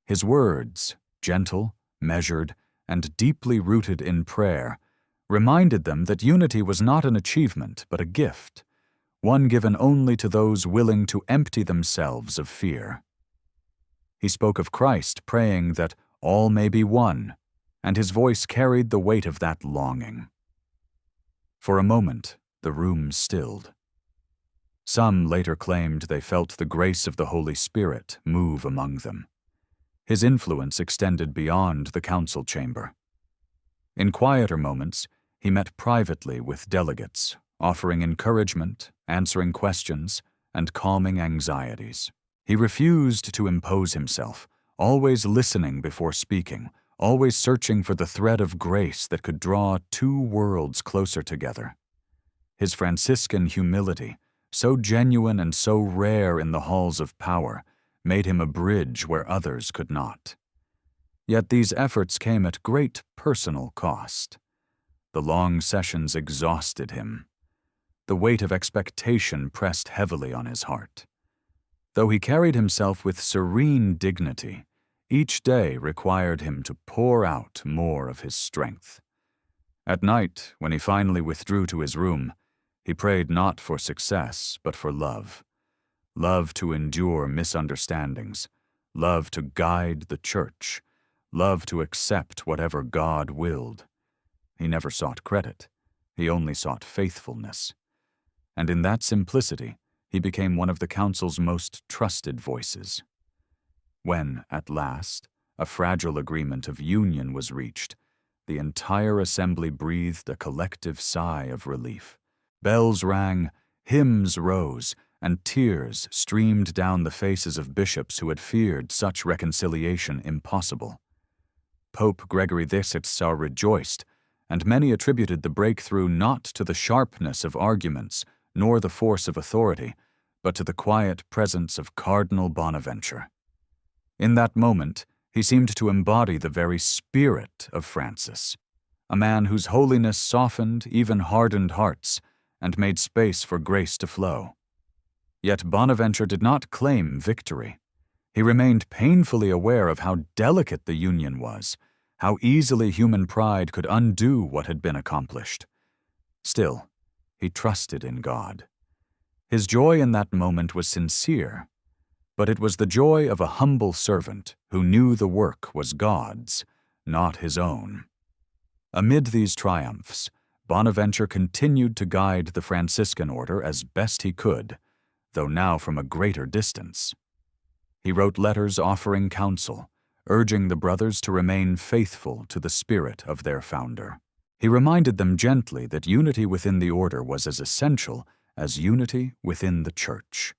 His words, gentle, measured, and deeply rooted in prayer, reminded them that unity was not an achievement but a gift, one given only to those willing to empty themselves of fear. He spoke of Christ, praying that all may be one, and his voice carried the weight of that longing. For a moment, the room stilled. Some later claimed they felt the grace of the Holy Spirit move among them. His influence extended beyond the council chamber. In quieter moments, he met privately with delegates, offering encouragement, answering questions, and calming anxieties. He refused to impose himself, always listening before speaking, always searching for the thread of grace that could draw two worlds closer together. His Franciscan humility, so genuine and so rare in the halls of power, made him a bridge where others could not. Yet these efforts came at great personal cost. The long sessions exhausted him. The weight of expectation pressed heavily on his heart. Though he carried himself with serene dignity, each day required him to pour out more of his strength. At night, when he finally withdrew to his room, he prayed not for success, but for love. Love to endure misunderstandings, love to guide the church, love to accept whatever God willed. He never sought credit. He only sought faithfulness. And in that simplicity, he became one of the council's most trusted voices. When, at last, a fragile agreement of union was reached, the entire assembly breathed a collective sigh of relief. Bells rang, hymns rose, and tears streamed down the faces of bishops who had feared such reconciliation impossible. Pope Gregory XVI rejoiced, and many attributed the breakthrough not to the sharpness of arguments nor the force of authority, but to the quiet presence of Cardinal Bonaventure. In that moment, he seemed to embody the very spirit of Francis, a man whose holiness softened even hardened hearts and made space for grace to flow. Yet Bonaventure did not claim victory. He remained painfully aware of how delicate the union was, how easily human pride could undo what had been accomplished. Still, he trusted in God. His joy in that moment was sincere, but it was the joy of a humble servant who knew the work was God's, not his own. Amid these triumphs, Bonaventure continued to guide the Franciscan Order as best he could, though now from a greater distance. He wrote letters offering counsel, urging the brothers to remain faithful to the spirit of their founder. He reminded them gently that unity within the order was as essential as unity within the Church.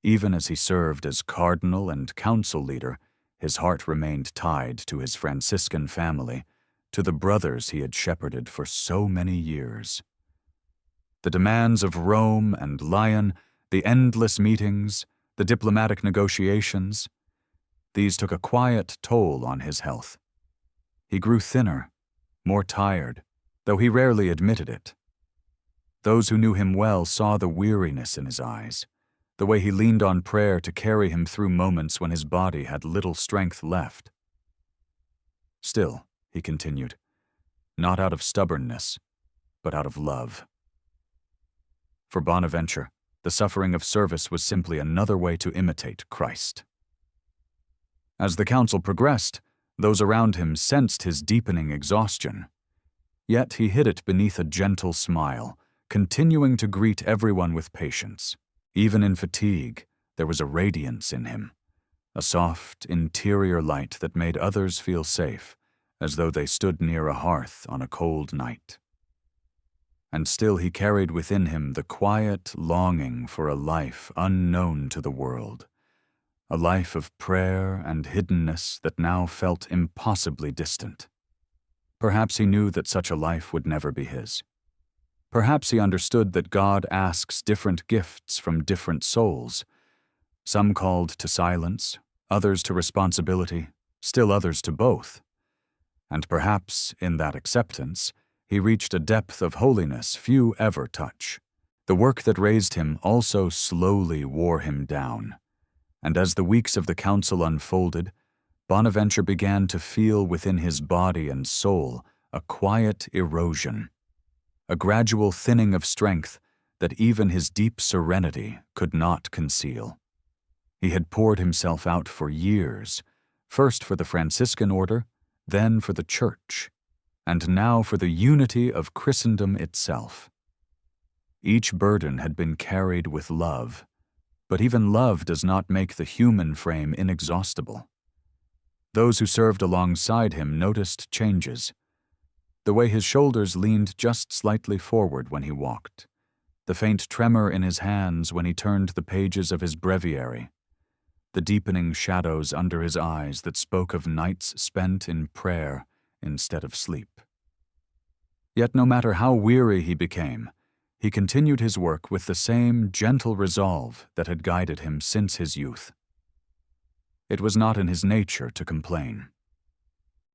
Even as he served as cardinal and council leader, his heart remained tied to his Franciscan family, to the brothers he had shepherded for so many years. The demands of Rome and Lyon, the endless meetings, the diplomatic negotiations, these took a quiet toll on his health. He grew thinner, more tired, though he rarely admitted it. Those who knew him well saw the weariness in his eyes, the way he leaned on prayer to carry him through moments when his body had little strength left. Still, he continued, not out of stubbornness, but out of love. For Bonaventure, the suffering of service was simply another way to imitate Christ. As the council progressed, those around him sensed his deepening exhaustion. Yet he hid it beneath a gentle smile, continuing to greet everyone with patience. Even in fatigue, there was a radiance in him, a soft, interior light that made others feel safe, as though they stood near a hearth on a cold night. And still he carried within him the quiet longing for a life unknown to the world, a life of prayer and hiddenness that now felt impossibly distant. Perhaps he knew that such a life would never be his. Perhaps he understood that God asks different gifts from different souls, some called to silence, others to responsibility, still others to both. And perhaps, in that acceptance, he reached a depth of holiness few ever touch. The work that raised him also slowly wore him down, and as the weeks of the council unfolded, Bonaventure began to feel within his body and soul a quiet erosion, a gradual thinning of strength that even his deep serenity could not conceal. He had poured himself out for years, first for the Franciscan Order, then for the Church, and now for the unity of Christendom itself. Each burden had been carried with love, but even love does not make the human frame inexhaustible. Those who served alongside him noticed changes. The way his shoulders leaned just slightly forward when he walked, the faint tremor in his hands when he turned the pages of his breviary, the deepening shadows under his eyes that spoke of nights spent in prayer instead of sleep. Yet no matter how weary he became, he continued his work with the same gentle resolve that had guided him since his youth. It was not in his nature to complain.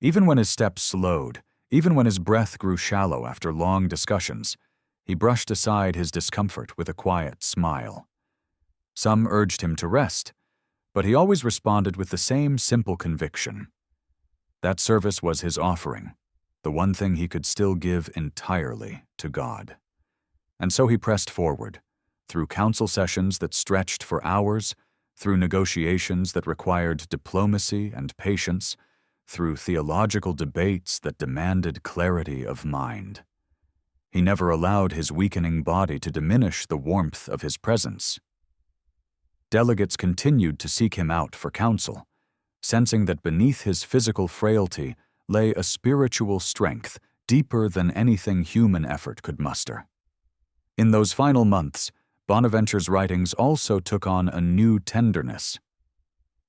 Even when his steps slowed, even when his breath grew shallow after long discussions, he brushed aside his discomfort with a quiet smile. Some urged him to rest, but he always responded with the same simple conviction. That service was his offering, the one thing he could still give entirely to God. And so he pressed forward, through council sessions that stretched for hours, through negotiations that required diplomacy and patience, through theological debates that demanded clarity of mind. He never allowed his weakening body to diminish the warmth of his presence. Delegates continued to seek him out for counsel, sensing that beneath his physical frailty lay a spiritual strength deeper than anything human effort could muster. In those final months, Bonaventure's writings also took on a new tenderness.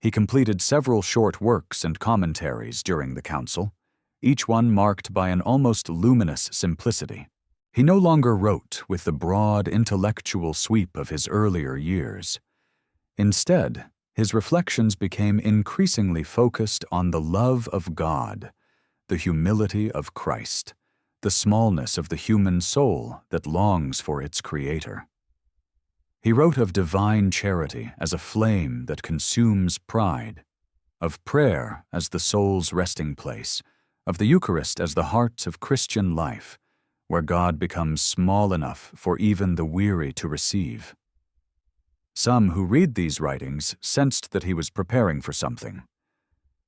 He completed several short works and commentaries during the council, each one marked by an almost luminous simplicity. He no longer wrote with the broad intellectual sweep of his earlier years. Instead, his reflections became increasingly focused on the love of God, the humility of Christ, the smallness of the human soul that longs for its Creator. He wrote of divine charity as a flame that consumes pride, of prayer as the soul's resting place, of the Eucharist as the heart of Christian life, where God becomes small enough for even the weary to receive. Some who read these writings sensed that he was preparing for something.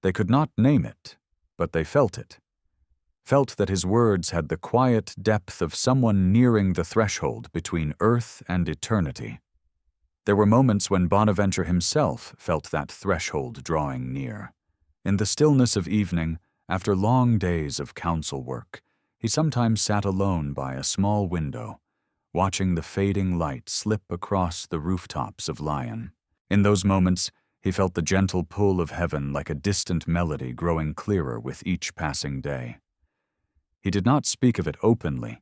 They could not name it, but they felt it. Felt that his words had the quiet depth of someone nearing the threshold between earth and eternity. There were moments when Bonaventure himself felt that threshold drawing near. In the stillness of evening, after long days of council work, he sometimes sat alone by a small window, watching the fading light slip across the rooftops of Lyon. In those moments, he felt the gentle pull of heaven like a distant melody growing clearer with each passing day. He did not speak of it openly,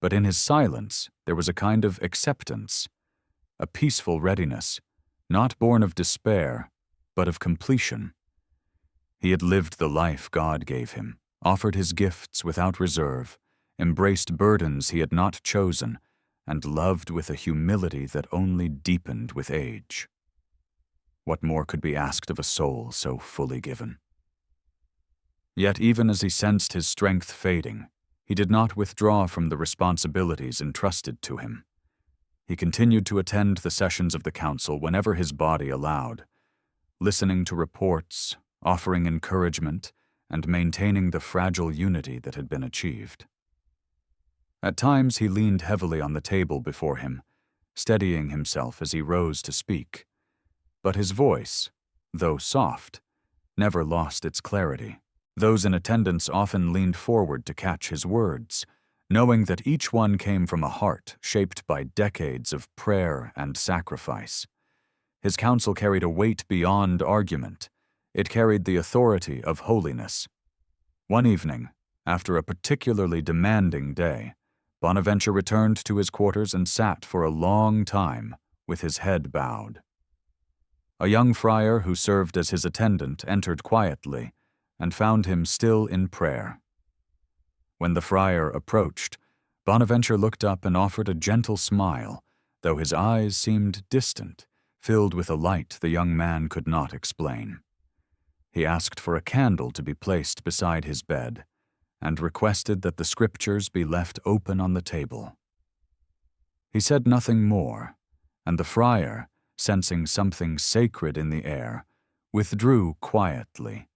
but in his silence there was a kind of acceptance, a peaceful readiness, not born of despair, but of completion. He had lived the life God gave him, offered his gifts without reserve, embraced burdens he had not chosen, and loved with a humility that only deepened with age. What more could be asked of a soul so fully given? Yet even as he sensed his strength fading, he did not withdraw from the responsibilities entrusted to him. He continued to attend the sessions of the council whenever his body allowed, listening to reports, offering encouragement, and maintaining the fragile unity that had been achieved. At times he leaned heavily on the table before him, steadying himself as he rose to speak. But his voice, though soft, never lost its clarity. Those in attendance often leaned forward to catch his words, knowing that each one came from a heart shaped by decades of prayer and sacrifice. His counsel carried a weight beyond argument. It carried the authority of holiness. One evening, after a particularly demanding day, Bonaventure returned to his quarters and sat for a long time with his head bowed. A young friar who served as his attendant entered quietly and found him still in prayer. When the friar approached, Bonaventure looked up and offered a gentle smile, though his eyes seemed distant, filled with a light the young man could not explain. He asked for a candle to be placed beside his bed, and requested that the scriptures be left open on the table. He said nothing more, and the friar, sensing something sacred in the air, withdrew quietly,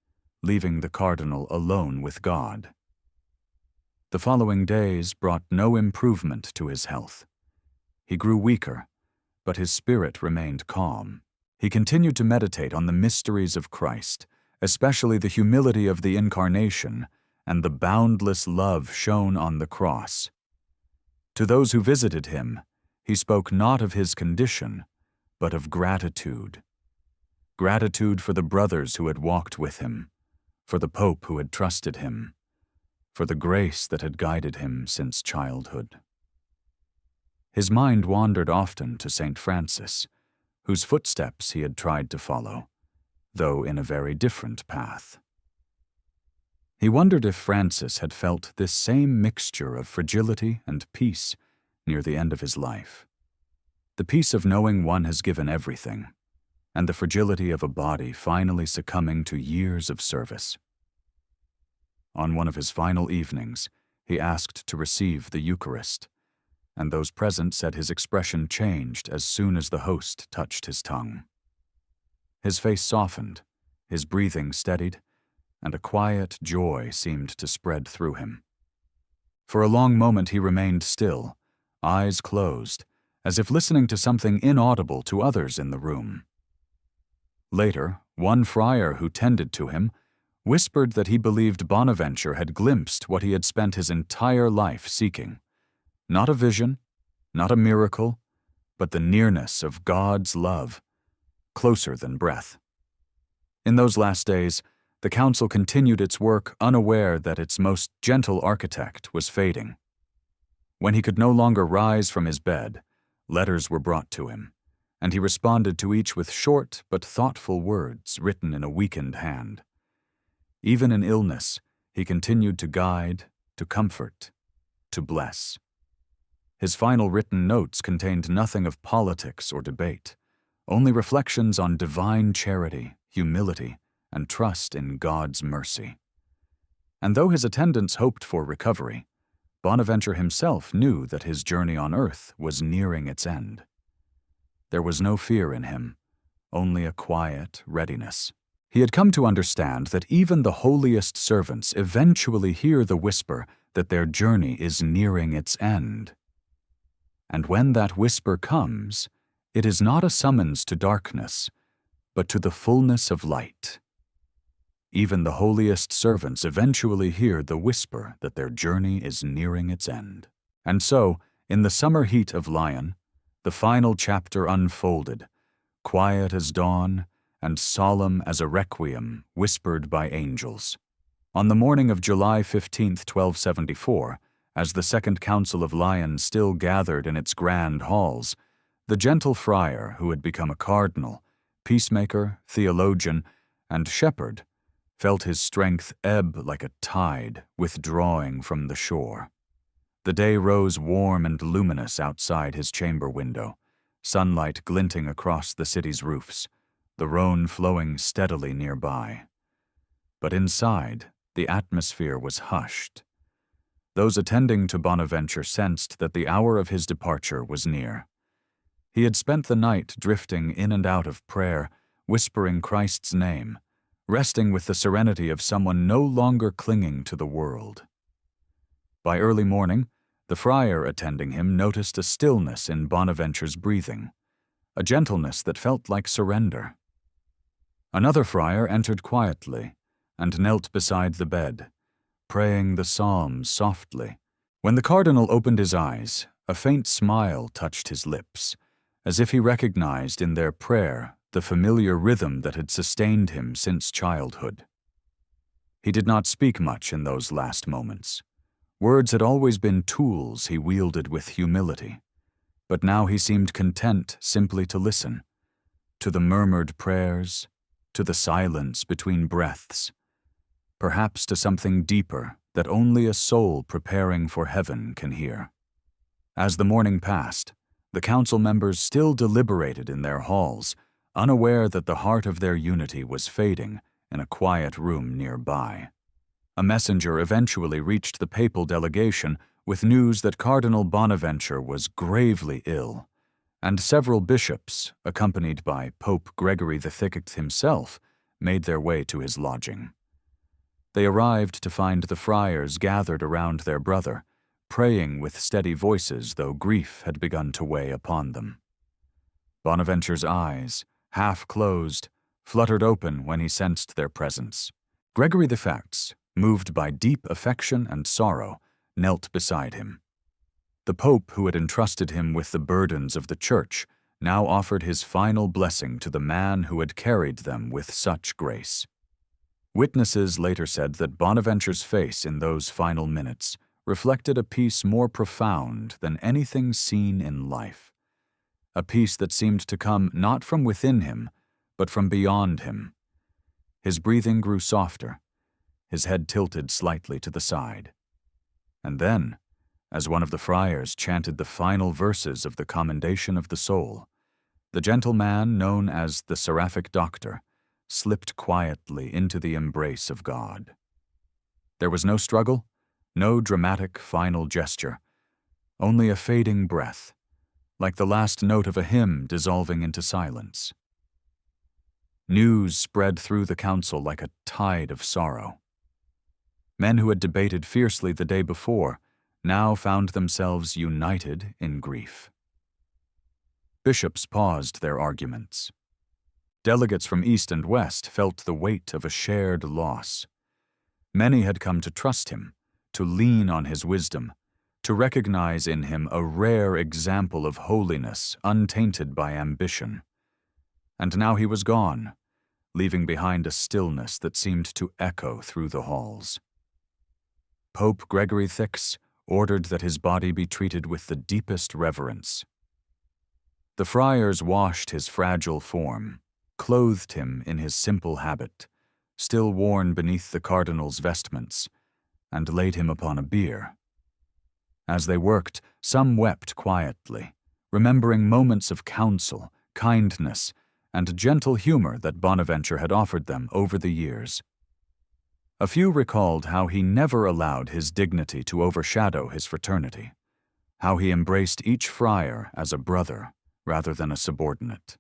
leaving the cardinal alone with God. The following days brought no improvement to his health. He grew weaker, but his spirit remained calm. He continued to meditate on the mysteries of Christ, especially the humility of the Incarnation and the boundless love shown on the cross. To those who visited him, he spoke not of his condition, but of gratitude. Gratitude for the brothers who had walked with him, for the Pope who had trusted him, for the grace that had guided him since childhood. His mind wandered often to St. Francis, whose footsteps he had tried to follow, though in a very different path. He wondered if Francis had felt this same mixture of fragility and peace near the end of his life. The peace of knowing one has given everything, and the fragility of a body finally succumbing to years of service. On one of his final evenings, he asked to receive the Eucharist, and those present said his expression changed as soon as the host touched his tongue. His face softened, his breathing steadied, and a quiet joy seemed to spread through him. For a long moment he remained still, eyes closed, as if listening to something inaudible to others in the room. Later, one friar who tended to him whispered that he believed Bonaventure had glimpsed what he had spent his entire life seeking. Not a vision, not a miracle, but the nearness of God's love, closer than breath. In those last days, the council continued its work unaware that its most gentle architect was fading. When he could no longer rise from his bed, letters were brought to him, and he responded to each with short but thoughtful words written in a weakened hand. Even in illness, he continued to guide, to comfort, to bless. His final written notes contained nothing of politics or debate, only reflections on divine charity, humility, and trust in God's mercy. And though his attendants hoped for recovery, Bonaventure himself knew that his journey on earth was nearing its end. There was no fear in him, only a quiet readiness. He had come to understand that even the holiest servants eventually hear the whisper that their journey is nearing its end. And when that whisper comes, it is not a summons to darkness, but to the fullness of light. Even the holiest servants eventually hear the whisper that their journey is nearing its end. And so, in the summer heat of Lyon, the final chapter unfolded, quiet as dawn and solemn as a requiem whispered by angels. On the morning of July 15, 1274, as the Second Council of Lyon still gathered in its grand halls, the gentle friar who had become a cardinal, peacemaker, theologian, and shepherd felt his strength ebb like a tide withdrawing from the shore. The day rose warm and luminous outside his chamber window, sunlight glinting across the city's roofs, the Rhone flowing steadily nearby. But inside, the atmosphere was hushed. Those attending to Bonaventure sensed that the hour of his departure was near. He had spent the night drifting in and out of prayer, whispering Christ's name, resting with the serenity of someone no longer clinging to the world. By early morning, the friar attending him noticed a stillness in Bonaventure's breathing, a gentleness that felt like surrender. Another friar entered quietly and knelt beside the bed, praying the psalms softly. When the cardinal opened his eyes, a faint smile touched his lips, as if he recognized in their prayer the familiar rhythm that had sustained him since childhood. He did not speak much in those last moments. Words had always been tools he wielded with humility, but now he seemed content simply to listen, to the murmured prayers, to the silence between breaths, perhaps to something deeper that only a soul preparing for heaven can hear. As the morning passed, the council members still deliberated in their halls, unaware that the heart of their unity was fading in a quiet room nearby. A messenger eventually reached the papal delegation with news that Cardinal Bonaventure was gravely ill, and several bishops, accompanied by Pope Gregory VI himself, made their way to his lodging. They arrived to find the friars gathered around their brother, praying with steady voices, though grief had begun to weigh upon them. Bonaventure's eyes, half closed, fluttered open when he sensed their presence. Gregory the Fact, moved by deep affection and sorrow, knelt beside him. The Pope, who had entrusted him with the burdens of the Church, now offered his final blessing to the man who had carried them with such grace. Witnesses later said that Bonaventure's face in those final minutes reflected a peace more profound than anything seen in life, a peace that seemed to come not from within him, but from beyond him. His breathing grew softer, his head tilted slightly to the side. And then, as one of the friars chanted the final verses of the Commendation of the Soul, the gentle man known as the Seraphic Doctor slipped quietly into the embrace of God. There was no struggle, no dramatic final gesture, only a fading breath, like the last note of a hymn dissolving into silence. News spread through the council like a tide of sorrow. Men who had debated fiercely the day before now found themselves united in grief. Bishops paused their arguments. Delegates from East and West felt the weight of a shared loss. Many had come to trust him, to lean on his wisdom, to recognize in him a rare example of holiness untainted by ambition. And now he was gone, leaving behind a stillness that seemed to echo through the halls. Pope Gregory VI ordered that his body be treated with the deepest reverence. The friars washed his fragile form, clothed him in his simple habit, still worn beneath the cardinal's vestments, and laid him upon a bier. As they worked, some wept quietly, remembering moments of counsel, kindness, and gentle humor that Bonaventure had offered them over the years. A few recalled how he never allowed his dignity to overshadow his fraternity, how he embraced each friar as a brother rather than a subordinate.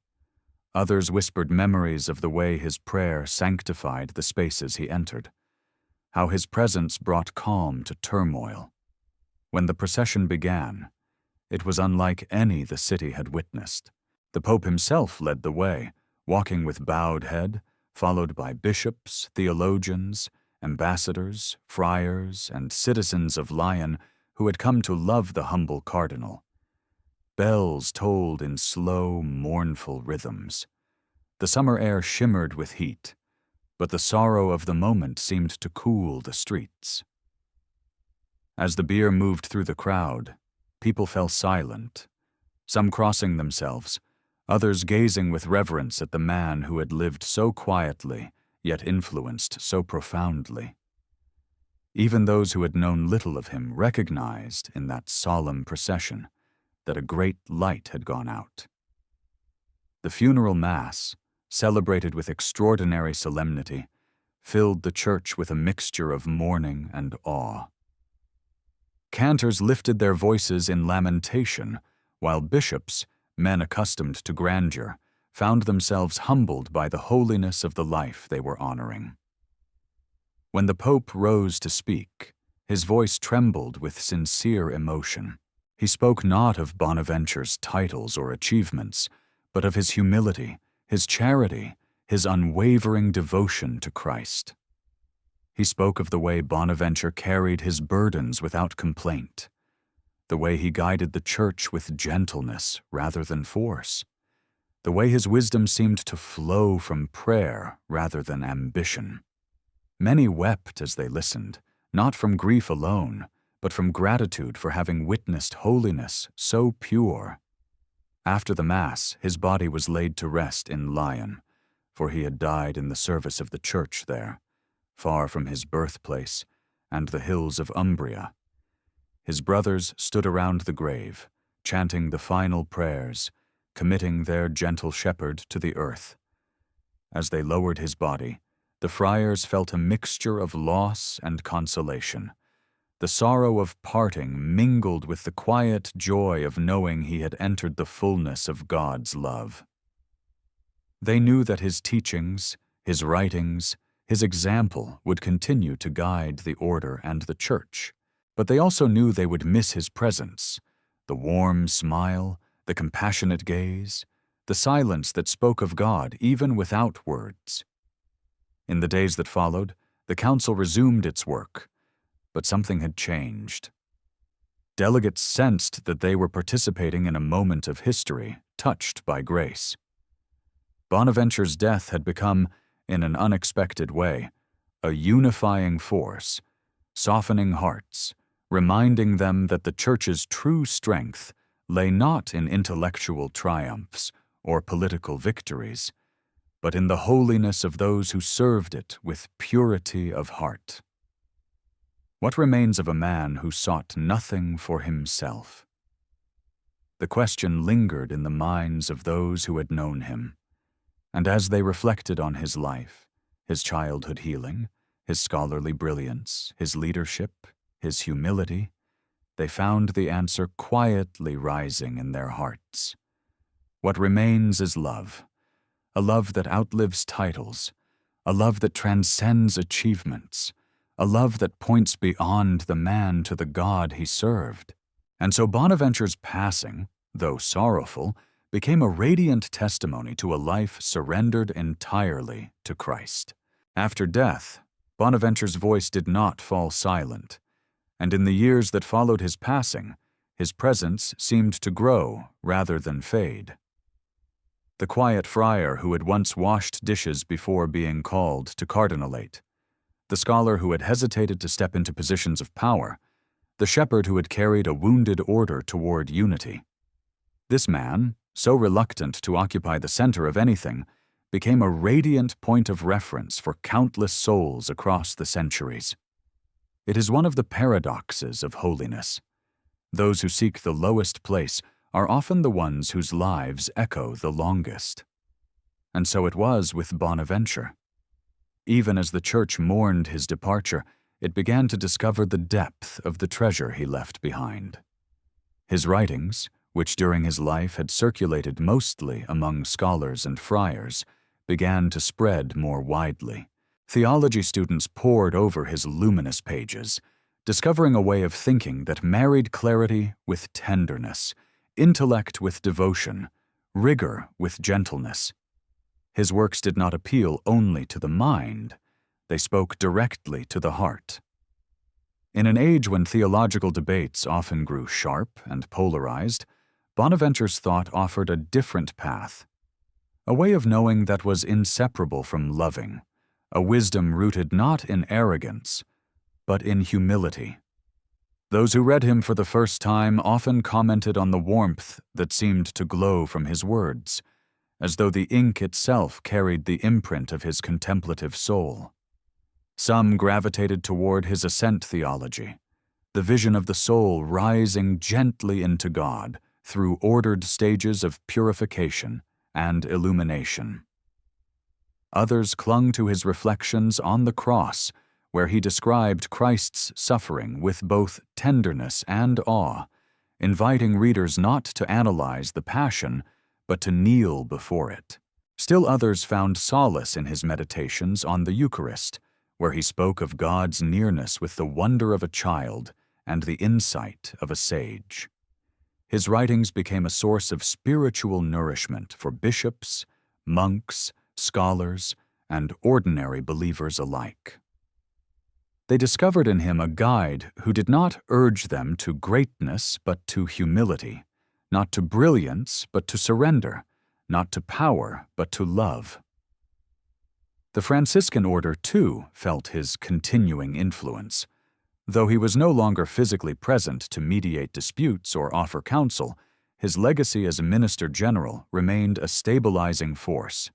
Others whispered memories of the way his prayer sanctified the spaces he entered, how his presence brought calm to turmoil. When the procession began, it was unlike any the city had witnessed. The Pope himself led the way, walking with bowed head, followed by bishops, theologians, ambassadors, friars, and citizens of Lyon who had come to love the humble cardinal. Bells tolled in slow, mournful rhythms. The summer air shimmered with heat, but the sorrow of the moment seemed to cool the streets. As the bier moved through the crowd, people fell silent, some crossing themselves, others gazing with reverence at the man who had lived so quietly, yet influenced so profoundly. Even those who had known little of him recognized in that solemn procession that a great light had gone out. The funeral mass, celebrated with extraordinary solemnity, filled the church with a mixture of mourning and awe. Cantors lifted their voices in lamentation, while bishops, men accustomed to grandeur, found themselves humbled by the holiness of the life they were honoring. When the Pope rose to speak, his voice trembled with sincere emotion. He spoke not of Bonaventure's titles or achievements, but of his humility, his charity, his unwavering devotion to Christ. He spoke of the way Bonaventure carried his burdens without complaint, the way he guided the Church with gentleness rather than force, the way his wisdom seemed to flow from prayer rather than ambition. Many wept as they listened, not from grief alone, but from gratitude for having witnessed holiness so pure. After the Mass, his body was laid to rest in Lyon, for he had died in the service of the Church there, far from his birthplace and the hills of Umbria. His brothers stood around the grave, chanting the final prayers, committing their gentle shepherd to the earth. As they lowered his body, the friars felt a mixture of loss and consolation. The sorrow of parting mingled with the quiet joy of knowing he had entered the fullness of God's love. They knew that his teachings, his writings, his example would continue to guide the order and the Church, But they also knew they would miss his presence, the warm smile, the compassionate gaze, the silence that spoke of God even without words. In the days that followed, the council resumed its work, but something had changed. Delegates sensed that they were participating in a moment of history touched by grace. Bonaventure's death had become, in an unexpected way, a unifying force, softening hearts, reminding them that the Church's true strength lay not in intellectual triumphs or political victories, but in the holiness of those who served it with purity of heart. What remains of a man who sought nothing for himself? The question lingered in the minds of those who had known him, and as they reflected on his life, his childhood healing, his scholarly brilliance, his leadership, his humility, they found the answer quietly rising in their hearts. What remains is love, a love that outlives titles, a love that transcends achievements, a love that points beyond the man to the God he served. And so Bonaventure's passing, though sorrowful, became a radiant testimony to a life surrendered entirely to Christ. After death, Bonaventure's voice did not fall silent, and in the years that followed his passing, his presence seemed to grow rather than fade. The quiet friar who had once washed dishes before being called to cardinalate, the scholar who had hesitated to step into positions of power, the shepherd who had carried a wounded order toward unity. This man, so reluctant to occupy the center of anything, became a radiant point of reference for countless souls across the centuries. It is one of the paradoxes of holiness. Those who seek the lowest place are often the ones whose lives echo the longest. And so it was with Bonaventure. Even as the Church mourned his departure, it began to discover the depth of the treasure he left behind. His writings, which during his life had circulated mostly among scholars and friars, began to spread more widely. Theology students pored over his luminous pages, discovering a way of thinking that married clarity with tenderness, intellect with devotion, rigor with gentleness. His works did not appeal only to the mind, they spoke directly to the heart. In an age when theological debates often grew sharp and polarized, Bonaventure's thought offered a different path, a way of knowing that was inseparable from loving, a wisdom rooted not in arrogance, but in humility. Those who read him for the first time often commented on the warmth that seemed to glow from his words, as though the ink itself carried the imprint of his contemplative soul. Some gravitated toward his ascent theology, the vision of the soul rising gently into God through ordered stages of purification and illumination. Others clung to his reflections on the cross, where he described Christ's suffering with both tenderness and awe, inviting readers not to analyze the passion, but to kneel before it. Still others found solace in his meditations on the Eucharist, where he spoke of God's nearness with the wonder of a child and the insight of a sage. His writings became a source of spiritual nourishment for bishops, monks, scholars, and ordinary believers alike. They discovered in him a guide who did not urge them to greatness but to humility, not to brilliance but to surrender, not to power but to love. The Franciscan Order, too, felt his continuing influence. Though he was no longer physically present to mediate disputes or offer counsel, his legacy as a minister general remained a stabilizing force.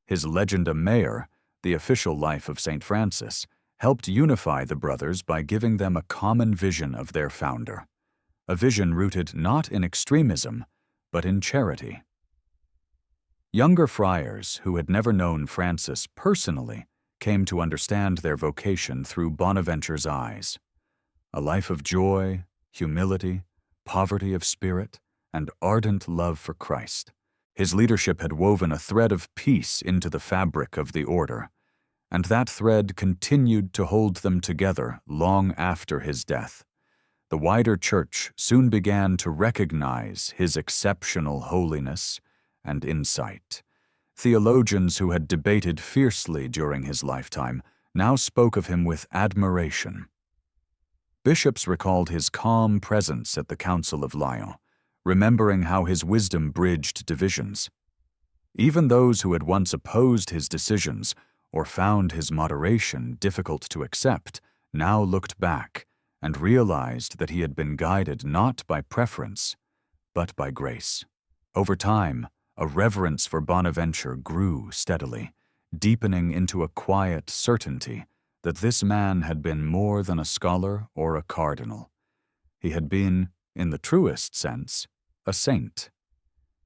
His Legenda Maior, the official life of St. Francis, helped unify the brothers by giving them a common vision of their founder, a vision rooted not in extremism, but in charity. Younger friars who had never known Francis personally came to understand their vocation through Bonaventure's eyes. A life of joy, humility, poverty of spirit, and ardent love for Christ. His leadership had woven a thread of peace into the fabric of the order, and that thread continued to hold them together long after his death. the wider church soon began to recognize his exceptional holiness and insight. Theologians who had debated fiercely during his lifetime now spoke of him with admiration. Bishops recalled his calm presence at the Council of Lyons, remembering how his wisdom bridged divisions. Even those who had once opposed his decisions or found his moderation difficult to accept now looked back and realized that he had been guided not by preference, but by grace. Over time, a reverence for Bonaventure grew steadily, deepening into a quiet certainty that this man had been more than a scholar or a cardinal. He had been, in the truest sense, a saint.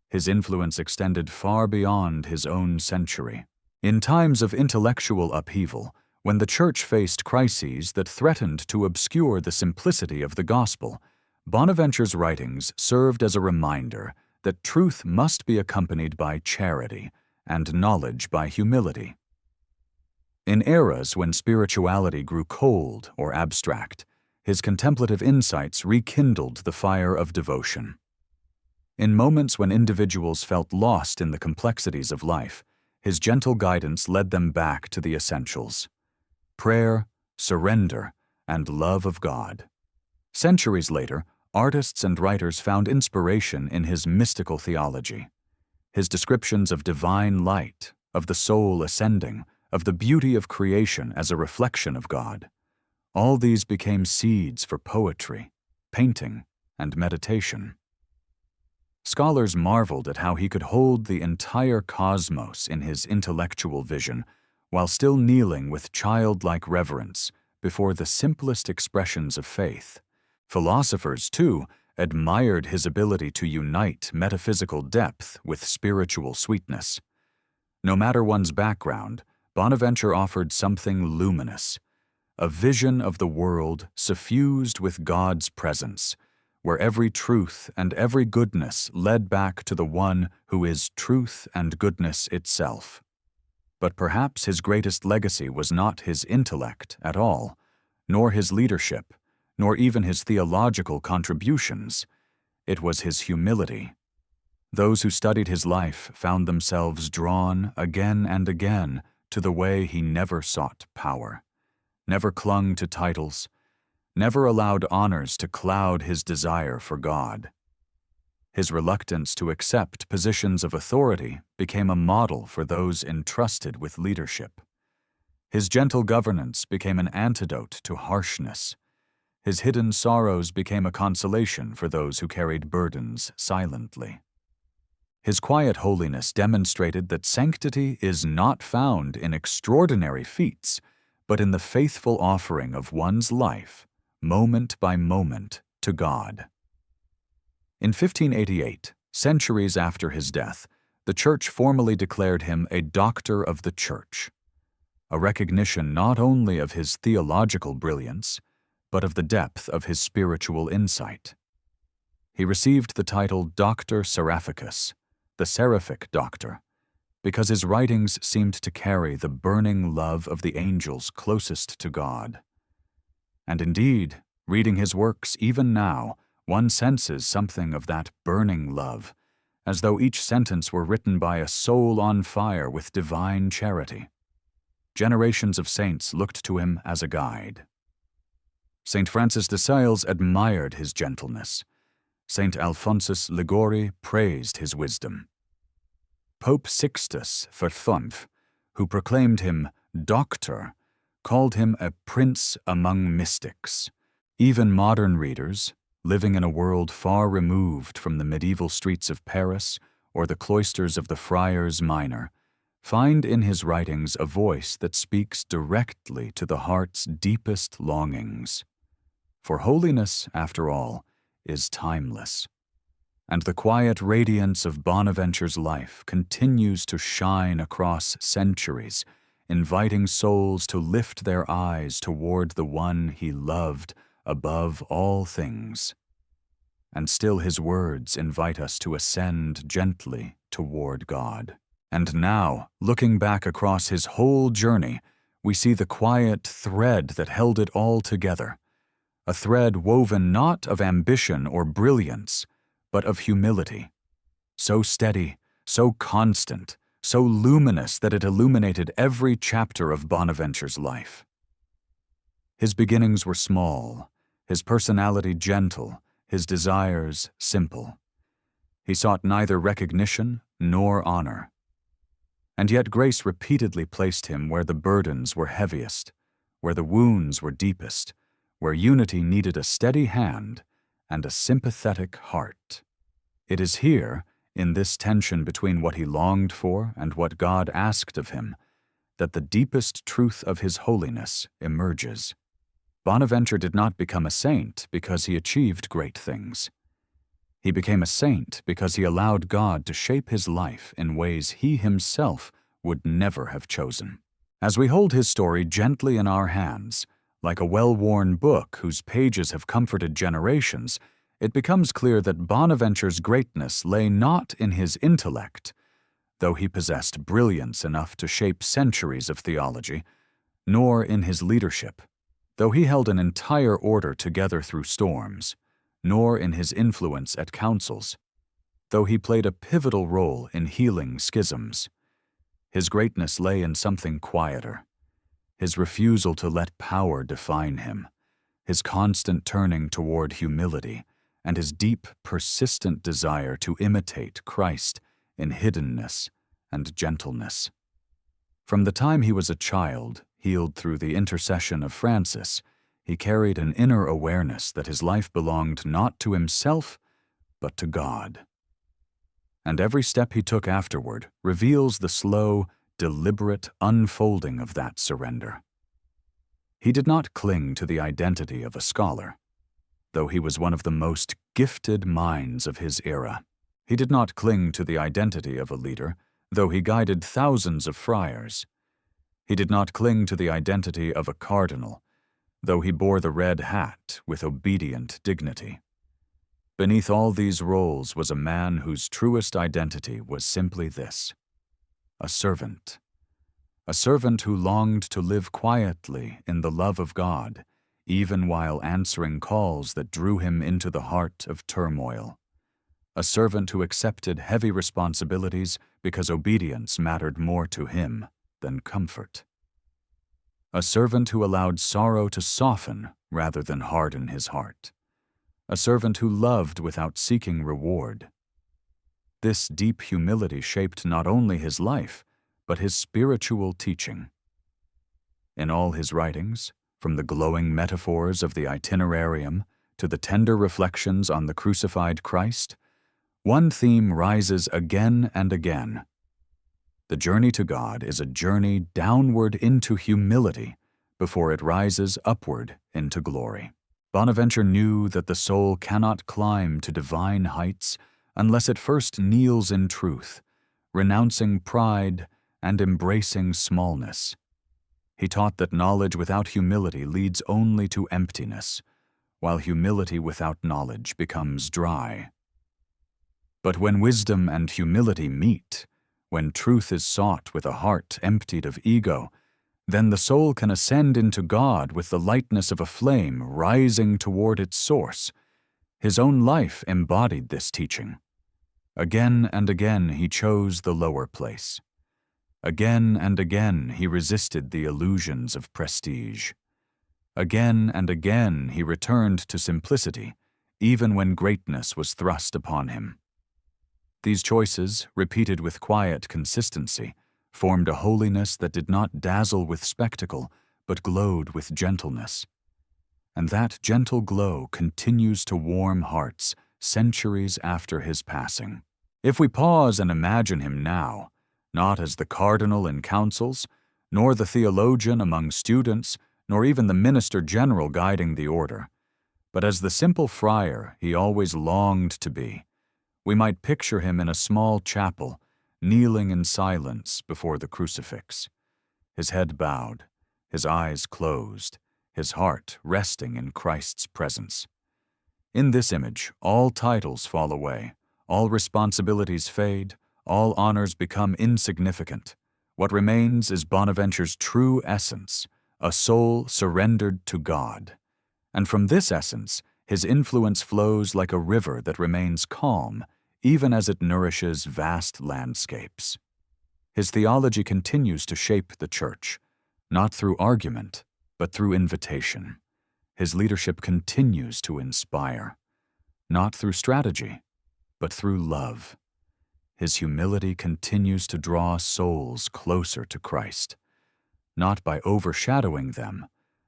His influence extended far beyond his own century. In times of intellectual upheaval, when the Church faced crises that threatened to obscure the simplicity of the gospel, Bonaventure's writings served as a reminder that truth must be accompanied by charity and knowledge by humility. In eras when spirituality grew cold or abstract, his contemplative insights rekindled the fire of devotion. In moments when individuals felt lost in the complexities of life, his gentle guidance led them back to the essentials: prayer, surrender, and love of God. Centuries later, artists and writers found inspiration in his mystical theology. His descriptions of divine light, of the soul ascending, of the beauty of creation as a reflection of God. All these became seeds for poetry, painting, and meditation. Scholars marveled at how he could hold the entire cosmos in his intellectual vision while still kneeling with childlike reverence before the simplest expressions of faith. Philosophers, too, admired his ability to unite metaphysical depth with spiritual sweetness. No matter one's background, Bonaventure offered something luminous, a vision of the world suffused with God's presence, where every truth and every goodness led back to the one who is truth and goodness itself. But perhaps his greatest legacy was not his intellect at all, nor his leadership, nor even his theological contributions. It was his humility. Those who studied his life found themselves drawn again and again to the way he never sought power, never clung to titles, never allowed honors to cloud his desire for God. His reluctance to accept positions of authority became a model for those entrusted with leadership. His gentle governance became an antidote to harshness. His hidden sorrows became a consolation for those who carried burdens silently. His quiet holiness demonstrated that sanctity is not found in extraordinary feats, but in the faithful offering of one's life, moment by moment, to God. In 1588, centuries after his death, the Church formally declared him a Doctor of the Church, a recognition not only of his theological brilliance, but of the depth of his spiritual insight. He received the title Doctor Seraphicus, the Seraphic Doctor, because his writings seemed to carry the burning love of the angels closest to God. And indeed, reading his works even now, one senses something of that burning love, as though each sentence were written by a soul on fire with divine charity. Generations of saints looked to him as a guide. St. Francis de Sales admired his gentleness. St. Alphonsus Liguori praised his wisdom. Pope Sixtus IV, who proclaimed him Doctor, called him a prince among mystics. Even modern readers, living in a world far removed from the medieval streets of Paris or the cloisters of the Friars Minor, find in his writings a voice that speaks directly to the heart's deepest longings. For holiness, after all, is timeless, and the quiet radiance of Bonaventure's life continues to shine across centuries, inviting souls to lift their eyes toward the one he loved above all things. And still his words invite us to ascend gently toward God. And now, looking back across his whole journey, we see the quiet thread that held it all together, a thread woven not of ambition or brilliance, but of humility, so steady, so constant, so luminous that it illuminated every chapter of Bonaventure's life. His beginnings were small, his personality gentle, his desires simple. He sought neither recognition nor honor. And yet grace repeatedly placed him where the burdens were heaviest, where the wounds were deepest, where unity needed a steady hand and a sympathetic heart. It is here, in this tension between what he longed for and what God asked of him, that the deepest truth of his holiness emerges. Bonaventure did not become a saint because he achieved great things. He became a saint because he allowed God to shape his life in ways he himself would never have chosen. As we hold his story gently in our hands, like a well-worn book whose pages have comforted generations, it becomes clear that Bonaventure's greatness lay not in his intellect, though he possessed brilliance enough to shape centuries of theology, nor in his leadership, though he held an entire order together through storms, nor in his influence at councils, though he played a pivotal role in healing schisms. His greatness lay in something quieter, his refusal to let power define him, his constant turning toward humility, and his deep, persistent desire to imitate Christ in hiddenness and gentleness. From the time he was a child, healed through the intercession of Francis, he carried an inner awareness that his life belonged not to himself, but to God. And every step he took afterward reveals the slow, deliberate unfolding of that surrender. He did not cling to the identity of a scholar, though he was one of the most gifted minds of his era. He did not cling to the identity of a leader, though he guided thousands of friars. He did not cling to the identity of a cardinal, though he bore the red hat with obedient dignity. Beneath all these roles was a man whose truest identity was simply this: a servant who longed to live quietly in the love of God, even while answering calls that drew him into the heart of turmoil. A servant who accepted heavy responsibilities because obedience mattered more to him than comfort. A servant who allowed sorrow to soften rather than harden his heart. A servant who loved without seeking reward. This deep humility shaped not only his life, but his spiritual teaching. In all his writings, from the glowing metaphors of the itinerarium to the tender reflections on the crucified Christ, one theme rises again and again. The journey to God is a journey downward into humility before it rises upward into glory. Bonaventure knew that the soul cannot climb to divine heights unless it first kneels in truth, renouncing pride and embracing smallness. He taught that knowledge without humility leads only to emptiness, while humility without knowledge becomes dry. But when wisdom and humility meet, when truth is sought with a heart emptied of ego, then the soul can ascend into God with the lightness of a flame rising toward its source. His own life embodied this teaching. Again and again he chose the lower place. Again and again he resisted the illusions of prestige. Again and again he returned to simplicity, even when greatness was thrust upon him. These choices, repeated with quiet consistency, formed a holiness that did not dazzle with spectacle, but glowed with gentleness. And that gentle glow continues to warm hearts centuries after his passing. If we pause and imagine him now, not as the cardinal in councils, nor the theologian among students, nor even the minister general guiding the order, but as the simple friar he always longed to be, we might picture him in a small chapel, kneeling in silence before the crucifix, his head bowed, his eyes closed, his heart resting in Christ's presence. In this image, all titles fall away, all responsibilities fade, all honors become insignificant. What remains is Bonaventure's true essence, a soul surrendered to God, And from this essence, his influence flows like a river that remains calm, even as it nourishes vast landscapes. His theology continues to shape the Church, not through argument, but through invitation. His leadership continues to inspire, not through strategy, but through love. His humility continues to draw souls closer to Christ, not by overshadowing them,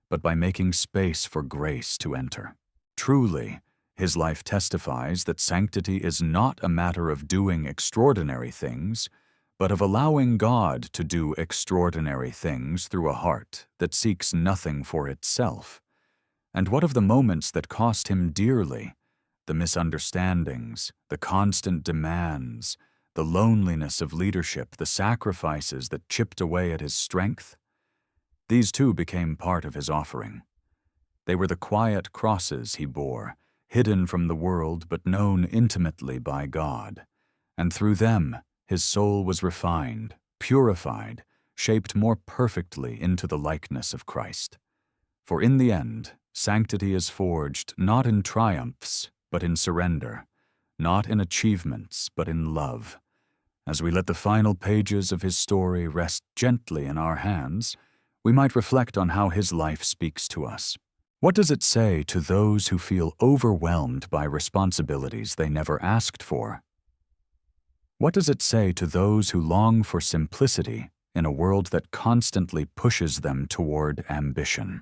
but by making space for grace to enter. Truly, his life testifies that sanctity is not a matter of doing extraordinary things, but of allowing God to do extraordinary things through a heart that seeks nothing for itself. And what of the moments that cost him dearly? The misunderstandings, the constant demands, the loneliness of leadership, the sacrifices that chipped away at his strength? These too became part of his offering. They were the quiet crosses he bore, hidden from the world but known intimately by God. And through them, his soul was refined, purified, shaped more perfectly into the likeness of Christ. For in the end, sanctity is forged not in triumphs, but in surrender, not in achievements, but in love. As we let the final pages of his story rest gently in our hands, we might reflect on how his life speaks to us. What does it say to those who feel overwhelmed by responsibilities they never asked for? What does it say to those who long for simplicity in a world that constantly pushes them toward ambition?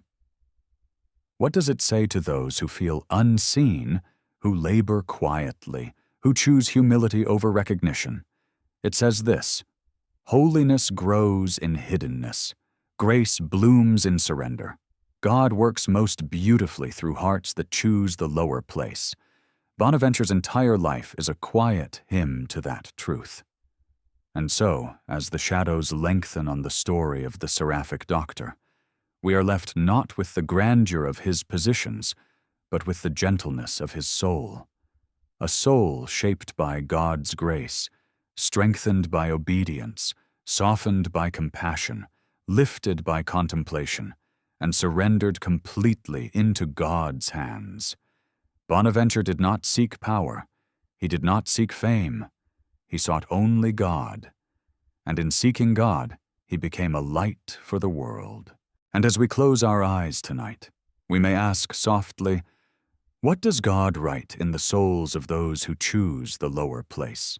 What does it say to those who feel unseen, who labor quietly, who choose humility over recognition? It says this: holiness grows in hiddenness. Grace blooms in surrender. God works most beautifully through hearts that choose the lower place. Bonaventure's entire life is a quiet hymn to that truth. And so, as the shadows lengthen on the story of the seraphic doctor, we are left not with the grandeur of his positions, but with the gentleness of his soul. A soul shaped by God's grace, strengthened by obedience, softened by compassion, lifted by contemplation, and surrendered completely into God's hands. Bonaventure did not seek power. He did not seek fame. He sought only God. And in seeking God, he became a light for the world. And as we close our eyes tonight, we may ask softly, what does God write in the souls of those who choose the lower place?